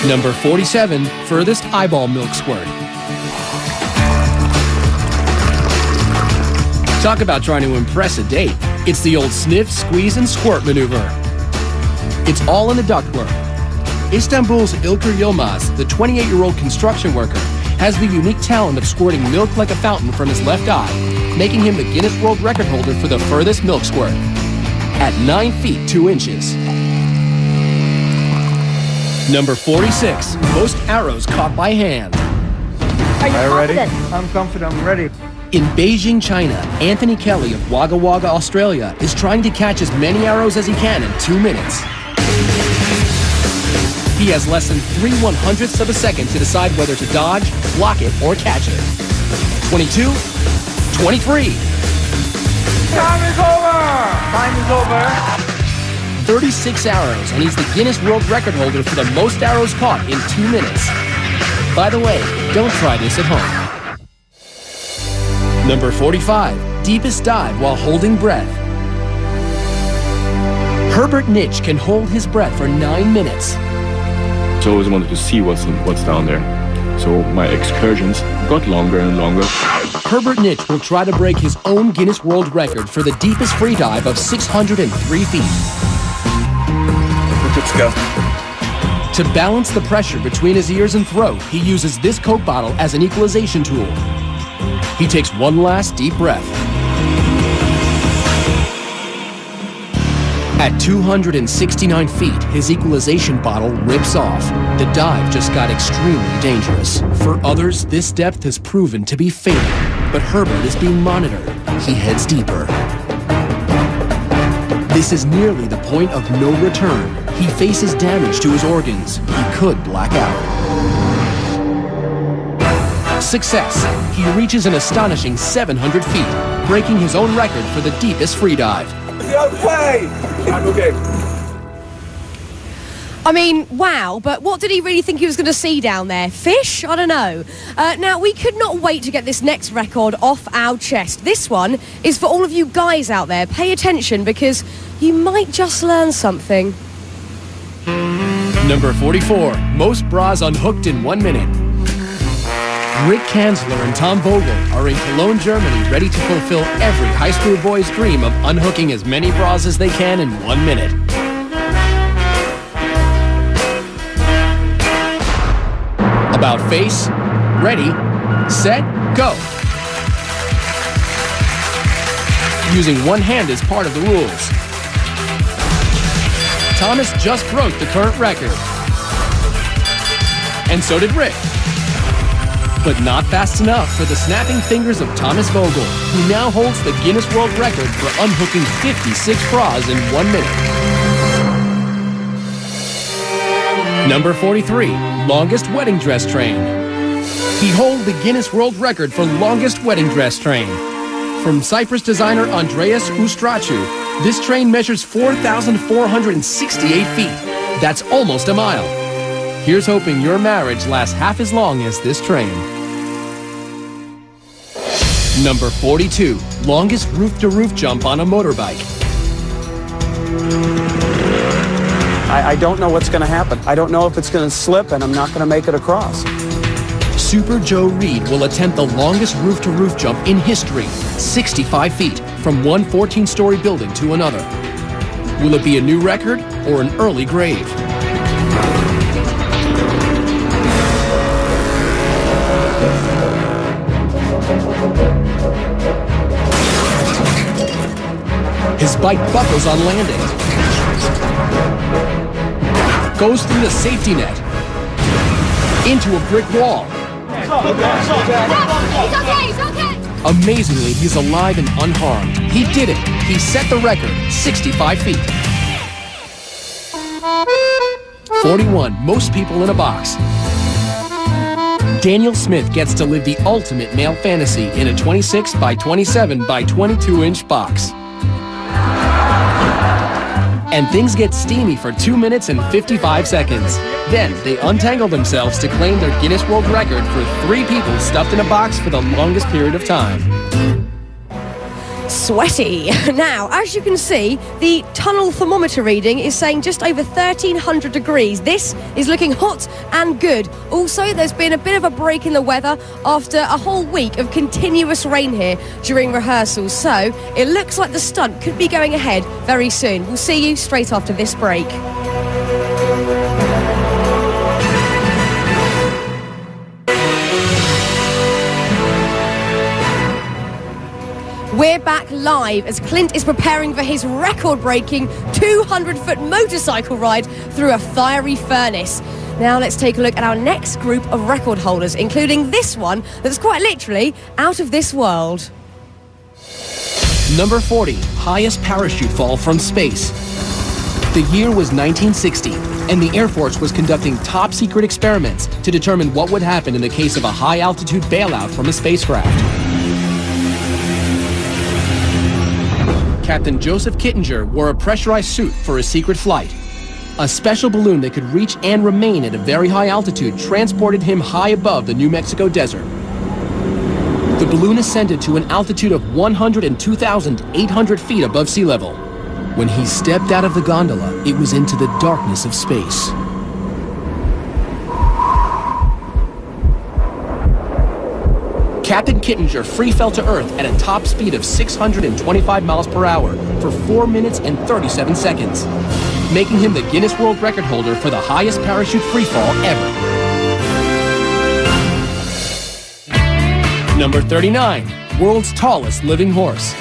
Number 47, furthest eyeball milk squirt. Talk about trying to impress a date. It's the old sniff, squeeze, and squirt maneuver. It's all in the ductwork. Istanbul's Ilker Yilmaz, the 28-year-old construction worker, has the unique talent of squirting milk like a fountain from his left eye, making him the Guinness World Record holder for the furthest milk squirt at 9 feet 2 inches. Number 46, most arrows caught by hand. Are you confident? I'm confident, I'm ready. In Beijing, China, Anthony Kelly of Wagga Wagga, Australia, is trying to catch as many arrows as he can in 2 minutes. He has less than 3/100ths of a second to decide whether to dodge, block it, or catch it. 22, 23. Time is over! Time is over. 36 arrows, and he's the Guinness World Record holder for the most arrows caught in 2 minutes. By the way, don't try this at home. Number 45, deepest dive while holding breath. Herbert Nitsch can hold his breath for 9 minutes. I always wanted to see what's down there. So my excursions got longer and longer. Herbert Nitsch will try to break his own Guinness World Record for the deepest free dive of 603 feet. Let's go. To balance the pressure between his ears and throat, he uses this Coke bottle as an equalization tool. He takes one last deep breath. At 269 feet, his equalization bottle rips off. The dive just got extremely dangerous. For others, this depth has proven to be fatal, but Herbert is being monitored. He heads deeper. This is nearly the point of no return. He faces damage to his organs. He could black out. Success. He reaches an astonishing 700 feet, breaking his own record for the deepest free dive. Okay! I'm okay. I mean, wow, but what did he really think he was going to see down there? Fish? I don't know. Now, we could not wait to get this next record off our chest. This one is for all of you guys out there. Pay attention because you might just learn something. Number 44, most bras unhooked in 1 minute. Rick Kanzler and Tom Vogel are in Cologne, Germany, ready to fulfill every high school boy's dream of unhooking as many bras as they can in 1 minute. About face, ready, set, go. Using one hand as part of the rules. Thomas just broke the current record. And so did Rick. But not fast enough for the snapping fingers of Thomas Vogel, who now holds the Guinness World Record for unhooking 56 bras in 1 minute. Number 43, longest wedding dress train. He holds the Guinness World Record for longest wedding dress train. From Cyprus designer Andreas Ustrachu, this train measures 4,468 feet. That's almost a mile. Here's hoping your marriage lasts half as long as this train. Number 42, longest roof-to-roof jump on a motorbike. I don't know what's going to happen. I don't know if it's going to slip, and I'm not going to make it across. Super Joe Reed will attempt the longest roof-to-roof jump in history, 65 feet, from one 14-story building to another. Will it be a new record or an early grave? His bike buckles on landing. Goes through the safety net. Into a brick wall. He's okay. Amazingly, he's alive and unharmed. He did it. He set the record, 65 feet. 41, most people in a box. Daniel Smith gets to live the ultimate male fantasy in a 26 by 27 by 22-inch box. And things get steamy for 2 minutes and 55 seconds. Then they untangle themselves to claim their Guinness World Record for 3 people stuffed in a box for the longest period of time. Sweaty. Now, as you can see, the tunnel thermometer reading is saying just over 1,300 degrees. This is looking hot and good. Also, there's been a bit of a break in the weather after a whole week of continuous rain here during rehearsals. So, it looks like the stunt could be going ahead very soon. We'll see you straight after this break. We're back live as Clint is preparing for his record-breaking 200-foot motorcycle ride through a fiery furnace. Now let's take a look at our next group of record holders, including this one that's quite literally out of this world. Number 40, highest parachute fall from space. The year was 1960, and the Air Force was conducting top-secret experiments to determine what would happen in the case of a high-altitude bailout from a spacecraft. Captain Joseph Kittinger wore a pressurized suit for a secret flight. A special balloon that could reach and remain at a very high altitude transported him high above the New Mexico desert. The balloon ascended to an altitude of 102,800 feet above sea level. When he stepped out of the gondola, it was into the darkness of space. Captain Kittinger free fell to Earth at a top speed of 625 miles per hour for 4 minutes and 37 seconds, making him the Guinness World Record holder for the highest parachute freefall ever. Number 39, world's tallest living horse.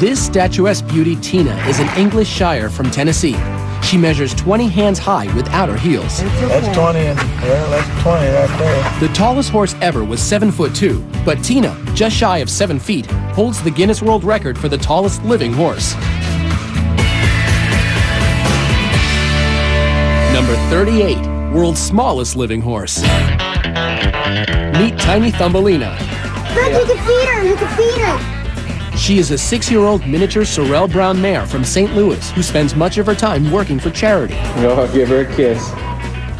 This statuesque beauty, Tina, is an English Shire from Tennessee. She measures 20 hands high without her heels. That's 20, yeah, that's 20 right there. The tallest horse ever was 7'2", but Tina, just shy of 7 feet, holds the Guinness World Record for the tallest living horse. Number 38, world's smallest living horse. Meet Tiny Thumbelina. Look, you can feed her, you can feed her. She is a 6-year-old miniature Sorrel Brown mare from St. Louis who spends much of her time working for charity. I'll give her a kiss.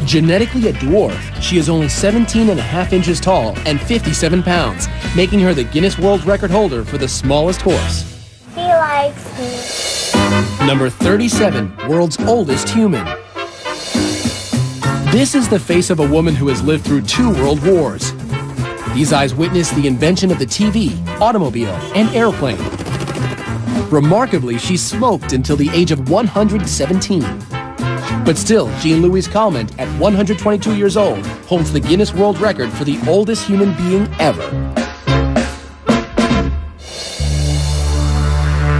Genetically a dwarf, she is only 17.5 inches tall and 57 pounds, making her the Guinness World Record holder for the smallest horse. He likes me. Number 37, world's oldest human. This is the face of a woman who has lived through 2 world wars. These eyes witnessed the invention of the TV, automobile, and airplane. Remarkably, she smoked until the age of 117. But still, Jean-Louise Calment, at 122 years old, holds the Guinness World Record for the oldest human being ever.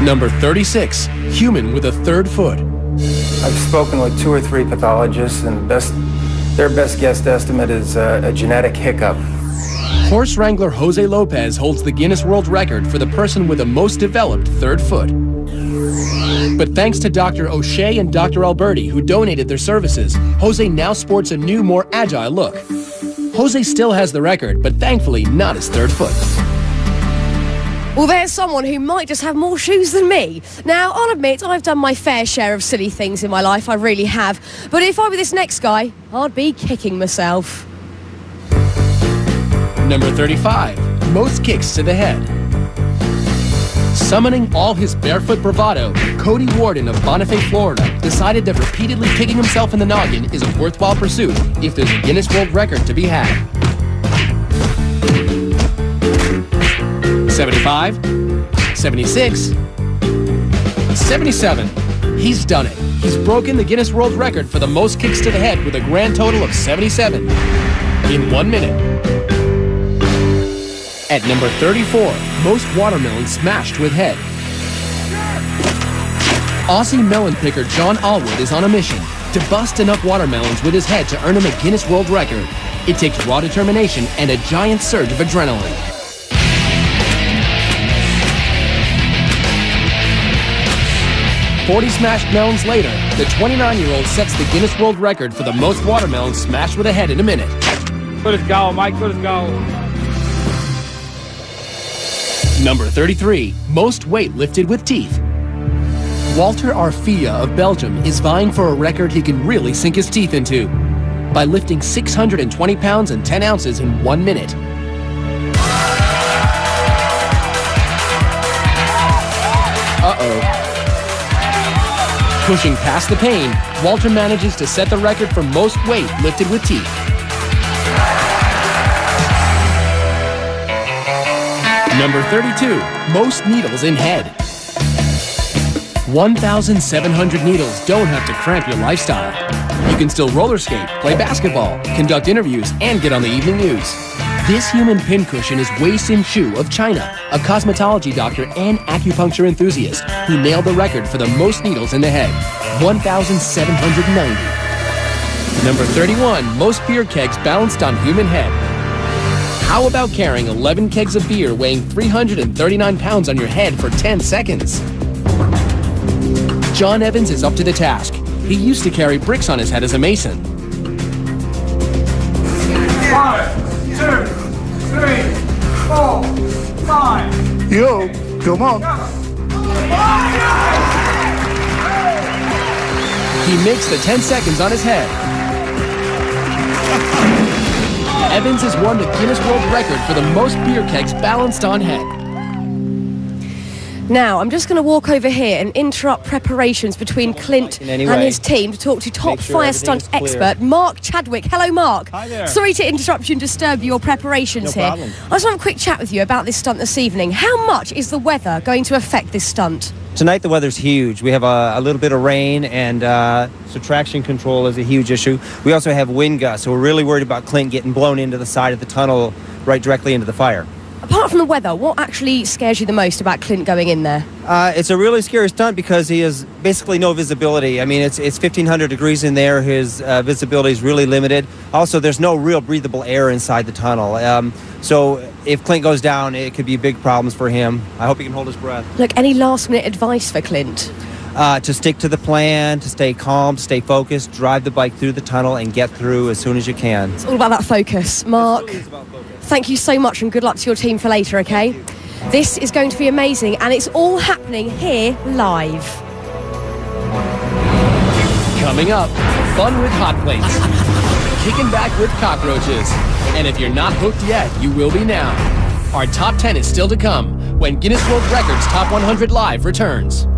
Number 36, human with a 3rd foot. I've spoken with 2 or 3 pathologists, and their best guess estimate is a genetic hiccup. Horse wrangler Jose Lopez holds the Guinness World Record for the person with the most developed 3rd foot. But thanks to Dr. O'Shea and Dr. Alberti, who donated their services, Jose now sports a new, more agile look. Jose still has the record, but thankfully not his 3rd foot. Well, there's someone who might just have more shoes than me. Now, I'll admit, I've done my fair share of silly things in my life, I really have. But if I were this next guy, I'd be kicking myself. Number 35, most kicks to the head. Summoning all his barefoot bravado, Cody Warden of Bonifay, Florida, decided that repeatedly kicking himself in the noggin is a worthwhile pursuit if there's a Guinness World Record to be had. 75, 76, 77. He's done it. He's broken the Guinness World Record for the most kicks to the head with a grand total of 77 in 1 minute. At number 34, most watermelons smashed with head. Aussie melon picker John Allwood is on a mission to bust enough watermelons with his head to earn him a Guinness World Record. It takes raw determination and a giant surge of adrenaline. 40 smashed melons later, the 29-year-old sets the Guinness World Record for the most watermelons smashed with a head in a minute. Good as go, Mike, good as go. Number 33, most weight lifted with teeth. Walter Arfia of Belgium is vying for a record he can really sink his teeth into by lifting 620 pounds and 10 ounces in 1 minute. Pushing past the pain, Walter manages to set the record for most weight lifted with teeth. Number 32, most needles in head. 1,700 needles don't have to cramp your lifestyle. You can still roller skate, play basketball, conduct interviews, and get on the evening news. This human pincushion is Wei Sin Chu of China, a cosmetology doctor and acupuncture enthusiast who nailed the record for the most needles in the head, 1,790. Number 31, most beer kegs balanced on human head. How about carrying 11 kegs of beer weighing 339 pounds on your head for 10 seconds? John Evans is up to the task. He used to carry bricks on his head as a mason. 5, 2, 3, 4, 5. Yo, come on. He makes the 10 seconds on his head. Evans has won the Guinness World Record for the most beer kegs balanced on head. Now, I'm just going to walk over here and interrupt preparations between Clint and his team to talk to top fire stunt expert Mark Chadwick. Hello, Mark. Hi there. Sorry to interrupt you and disturb your preparations here. problem. I just want to have a quick chat with you about this stunt this evening. How much is the weather going to affect this stunt? Tonight the weather's huge. We have a little bit of rain, and so traction control is a huge issue. We also have wind gusts, so we're really worried about Clint getting blown into the side of the tunnel right directly into the fire. Apart from the weather, what actually scares you the most about Clint going in there? It's a really scary stunt because he has basically no visibility. I mean, it's 1,500 degrees in there. His visibility is really limited. Also, there's no real breathable air inside the tunnel. So if Clint goes down, it could be big problems for him. I hope he can hold his breath. Look, any last-minute advice for Clint? To stick to the plan, to stay calm, stay focused, drive the bike through the tunnel, and get through as soon as you can. It's all about that focus. Mark, thank you so much, and good luck to your team for later, okay? This is going to be amazing, and it's all happening here live. Coming up, fun with hot plates, kicking back with cockroaches, and if you're not hooked yet, you will be now. Our top 10 is still to come when Guinness World Records Top 100 Live returns.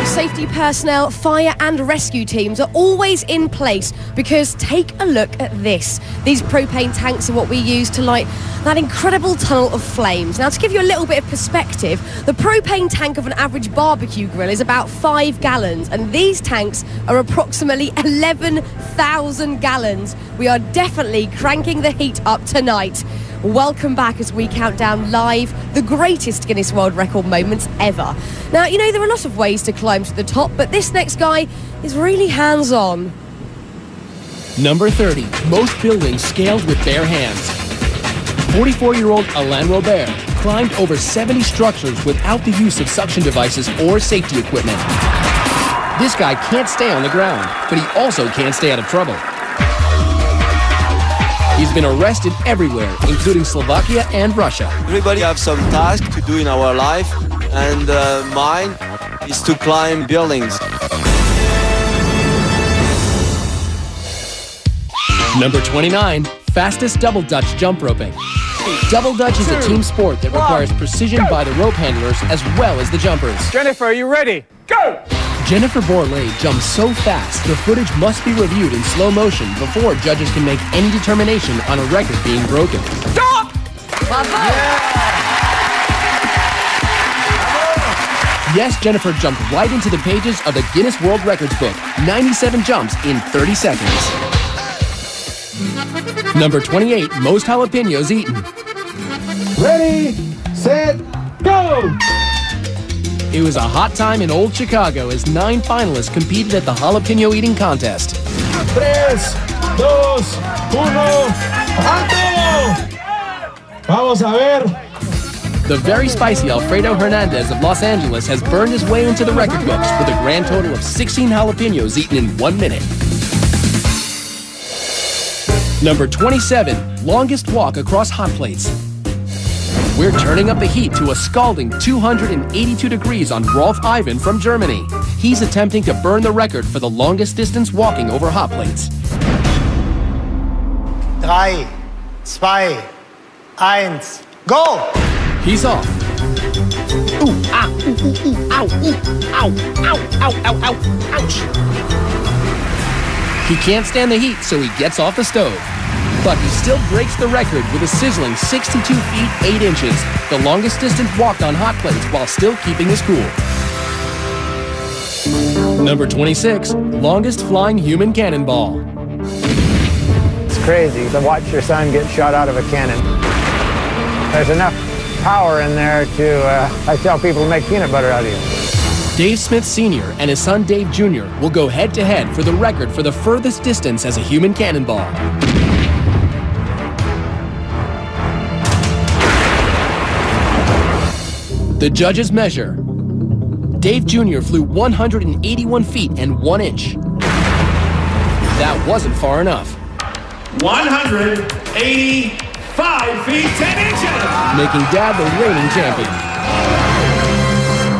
Safety personnel, fire and rescue teams are always in place because take a look at this. These propane tanks are what we use to light that incredible tunnel of flames. Now, to give you a little bit of perspective, the propane tank of an average barbecue grill is about 5 gallons, and these tanks are approximately 11,000 gallons. We are definitely cranking the heat up tonight. Welcome back as we count down live the greatest Guinness World Record moments ever. Now, you know, there are a lot of ways to climb to the top, but this next guy is really hands-on. Number 30, most buildings scaled with bare hands. 44-year-old Alain Robert climbed over 70 structures without the use of suction devices or safety equipment. This guy can't stay on the ground, but he also can't stay out of trouble. He's been arrested everywhere, including Slovakia and Russia. Everybody have some task to do in our life, and mine is to climb buildings. Number 29, Fastest double Dutch jump roping. Double Dutch is a team sport that requires precision by the rope handlers as well as the jumpers. Jennifer, are you ready? Go! Jennifer Borlée jumps so fast, the footage must be reviewed in slow motion before judges can make any determination on a record being broken. Stop! Yes, Jennifer jumped right into the pages of the Guinness World Records book. 97 jumps in 30 seconds. Number 28, most jalapenos eaten. Ready, set, go! It was a hot time in old Chicago as 9 finalists competed at the jalapeno eating contest. 3, 2, 1, ¡alto! Vamos a ver. The very spicy Alfredo Hernandez of Los Angeles has burned his way into the record books with a grand total of 16 jalapenos eaten in 1 minute. Number 27, longest walk across hot plates. We're turning up the heat to a scalding 282 degrees on Rolf Ivan from Germany. He's attempting to burn the record for the longest distance walking over hot plates. 3, 2, 1, go! He's off. Ooh, ah, ooh, ooh, ooh, ow, ooh, ow, ow, ow, ow, ow, ouch. He can't stand the heat, so he gets off the stove. But he still breaks the record with a sizzling 62 feet 8 inches, the longest distance walked on hot plates while still keeping his cool. Number 26, longest flying human cannonball. It's crazy to watch your son get shot out of a cannon. There's enough power in there to, I tell people, to make peanut butter out of you. Dave Smith Sr. and his son Dave Jr. will go head-to-head for the record for the furthest distance as a human cannonball. The judges measure. Dave Jr. flew 181 feet and 1 inch. That wasn't far enough. 185 feet 10 inches! Making Dad the reigning champion.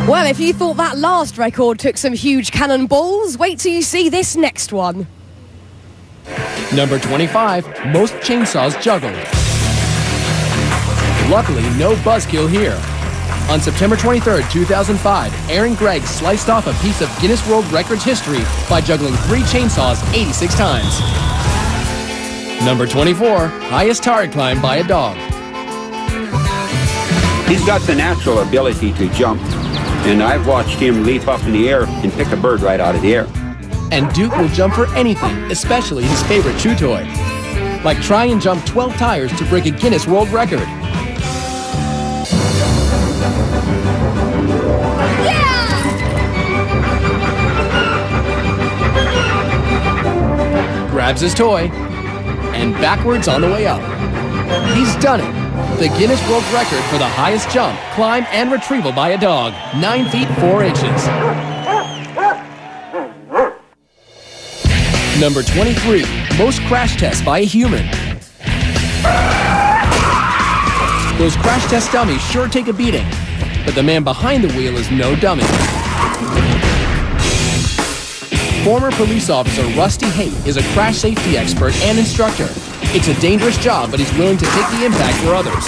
Well, if you thought that last record took some huge cannonballs, wait till you see this next one. Number 25, most chainsaws juggled. Luckily, no buzzkill here. On September 23, 2005, Aaron Gregg sliced off a piece of Guinness World Records history by juggling 3 chainsaws 86 times. Number 24, highest target climb by a dog. He's got the natural ability to jump, and I've watched him leap up in the air and pick a bird right out of the air. And Duke will jump for anything, especially his favorite chew toy. Like try and jump 12 tires to break a Guinness World Record. Grabs his toy, and backwards on the way up. He's done it. The Guinness World Record for the highest jump, climb, and retrieval by a dog, 9 feet 4 inches. Number 23, most crash tests by a human. Those crash test dummies sure take a beating, but the man behind the wheel is no dummy. Former police officer Rusty Haight is a crash safety expert and instructor. It's a dangerous job, but he's willing to take the impact for others.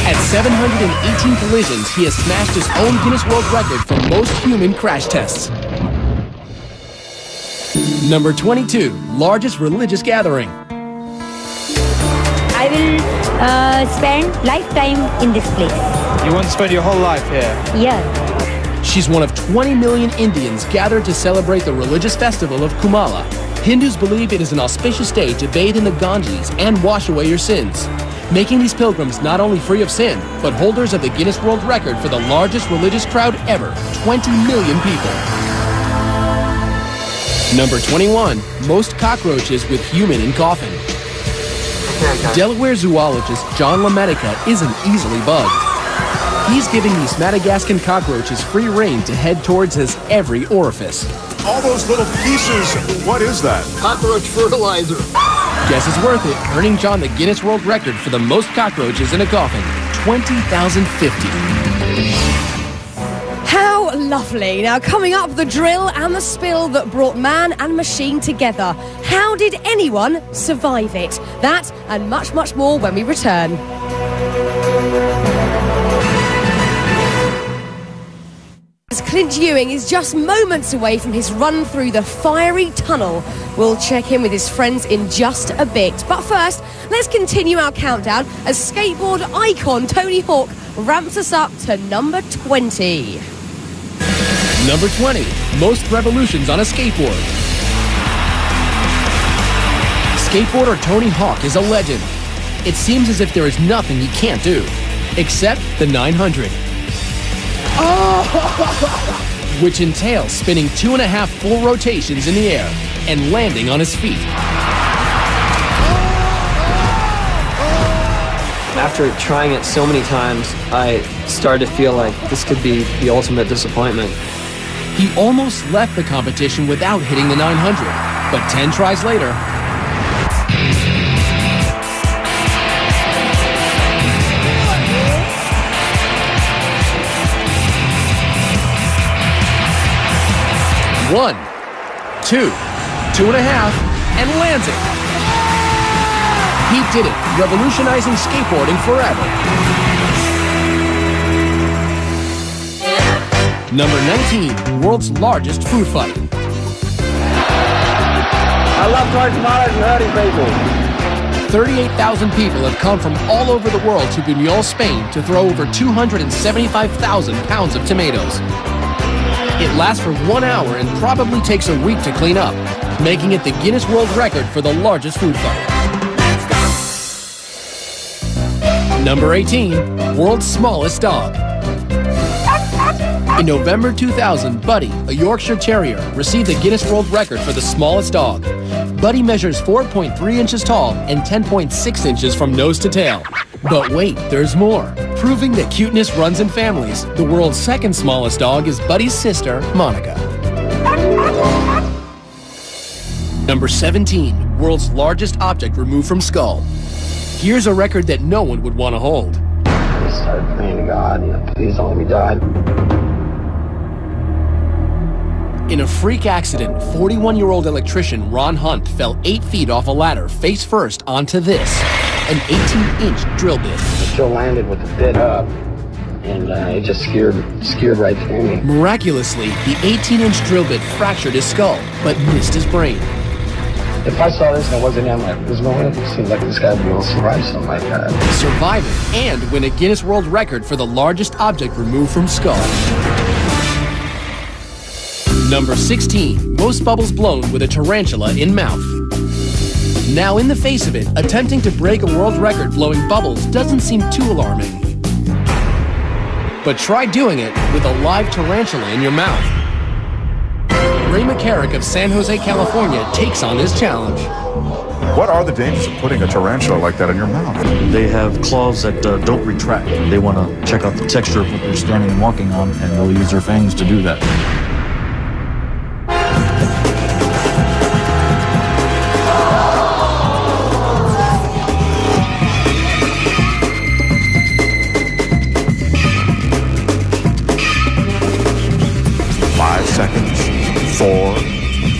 At 718 collisions, he has smashed his own Guinness World Record for most human crash tests. Number 22, largest religious gathering. I will spend lifetime in this place. You want to spend your whole life here? Yeah. She's one of 20 million Indians gathered to celebrate the religious festival of Kumala. Hindus believe it is an auspicious day to bathe in the Ganges and wash away your sins, making these pilgrims not only free of sin, but holders of the Guinness World Record for the largest religious crowd ever, 20 million people. Number 21, most cockroaches with human in coffin. Delaware zoologist John LaMedica isn't easily bugged. He's giving these Madagascan cockroaches free rein to head towards his every orifice. All those little pieces, what is that? Cockroach fertilizer. Guess it's worth it, earning John the Guinness World Record for the most cockroaches in a coffin, 20,050. How Oh, lovely. Now, coming up, the drill and the spill that brought man and machine together. How did anyone survive it? That and much, much more when we return. Clint Ewing is just moments away from his run through the fiery tunnel. We'll check in with his friends in just a bit. But first, let's continue our countdown as skateboard icon Tony Hawk ramps us up to number 20. Number 20, most revolutions on a skateboard. Skateboarder Tony Hawk is a legend. It seems as if there is nothing he can't do, except the 900. Which entails spinning 2.5 full rotations in the air and landing on his feet. After trying it so many times, I started to feel like this could be the ultimate disappointment. He almost left the competition without hitting the 900, but 10 tries later, one, two, 2.5, and lands it. He did it, revolutionizing skateboarding forever. Number 19, world's largest food fight. I love throwing tomatoes and hurting people. 38,000 people have come from all over the world to Buñol, Spain to throw over 275,000 pounds of tomatoes. It lasts for 1 hour and probably takes a week to clean up, making it the Guinness World Record for the largest food fight. Number 18, world's smallest dog. In November 2000, Buddy, a Yorkshire Terrier, received the Guinness World Record for the smallest dog. Buddy measures 4.3 inches tall and 10.6 inches from nose to tail. But wait, there's more. Proving that cuteness runs in families, the world's second smallest dog is Buddy's sister, Monica. Number 17, world's largest object removed from skull. Here's a record that no one would want to hold. I started praying to God, please don't let me die. In a freak accident, 41-year-old electrician Ron Hunt fell 8 feet off a ladder face first onto this, an 18-inch drill bit. It still landed with the bit up, and it just skewered right through me. Miraculously, the 18-inch drill bit fractured his skull, but missed his brain. If I saw this and it wasn't him, there's no way it seems like this guy would be able to survive something like that. Survive it and win a Guinness World Record for the largest object removed from skull. Number 16, most bubbles blown with a tarantula in mouth. Now, in the face of it, attempting to break a world record blowing bubbles doesn't seem too alarming. But try doing it with a live tarantula in your mouth. Ray McCarrick of San Jose, California takes on this challenge. What are the dangers of putting a tarantula like that in your mouth? They have claws that don't retract. They want to check out the texture of what they're standing and walking on, and they'll use their fangs to do that. Seconds. 4,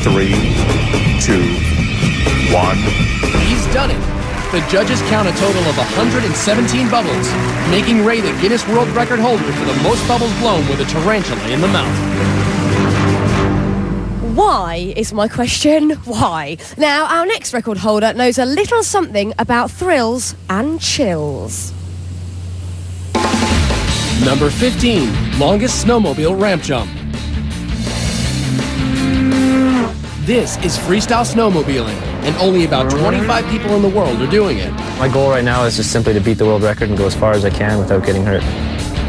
3, 2, 1. He's done it. The judges count a total of 117 bubbles, making Ray the Guinness World Record holder for the most bubbles blown with a tarantula in the mouth. Why is my question? Why? Now, our next record holder knows a little something about thrills and chills. Number 15, longest snowmobile ramp jump. This is freestyle snowmobiling, and only about 25 people in the world are doing it. My goal right now is just simply to beat the world record and go as far as I can without getting hurt.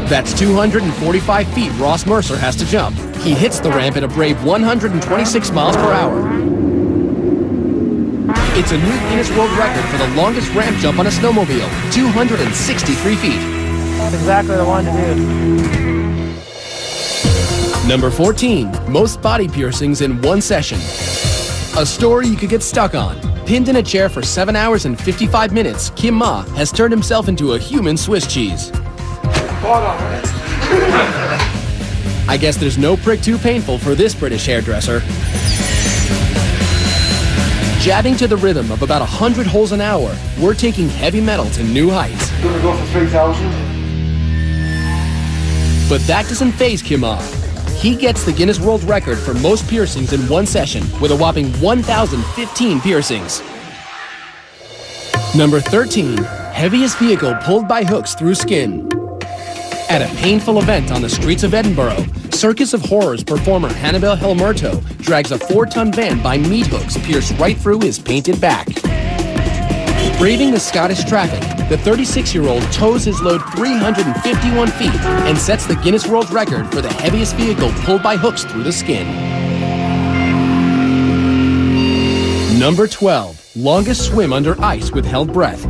That's 245 feet Ross Mercer has to jump. He hits the ramp at a brave 126 miles per hour. It's a new Guinness World Record for the longest ramp jump on a snowmobile, 263 feet. That's exactly what I wanted to do. Number 14, most body piercings in one session. A story you could get stuck on. Pinned in a chair for 7 hours and 55 minutes, Kim Ma has turned himself into a human Swiss cheese. I guess there's no prick too painful for this British hairdresser. Jabbing to the rhythm of about 100 holes an hour, we're taking heavy metal to new heights. You want to go for 3,000? But that doesn't faze Kim off. He gets the Guinness World Record for most piercings in one session with a whopping 1,015 piercings. Number 13, heaviest vehicle pulled by hooks through skin. At a painful event on the streets of Edinburgh, Circus of Horrors performer Hannibal Helmerto drags a 4-ton van by meat hooks pierced right through his painted back. Braving the Scottish traffic, the 36-year-old tows his load 351 feet and sets the Guinness World Record for the heaviest vehicle pulled by hooks through the skin. Number 12, longest swim under ice with held breath.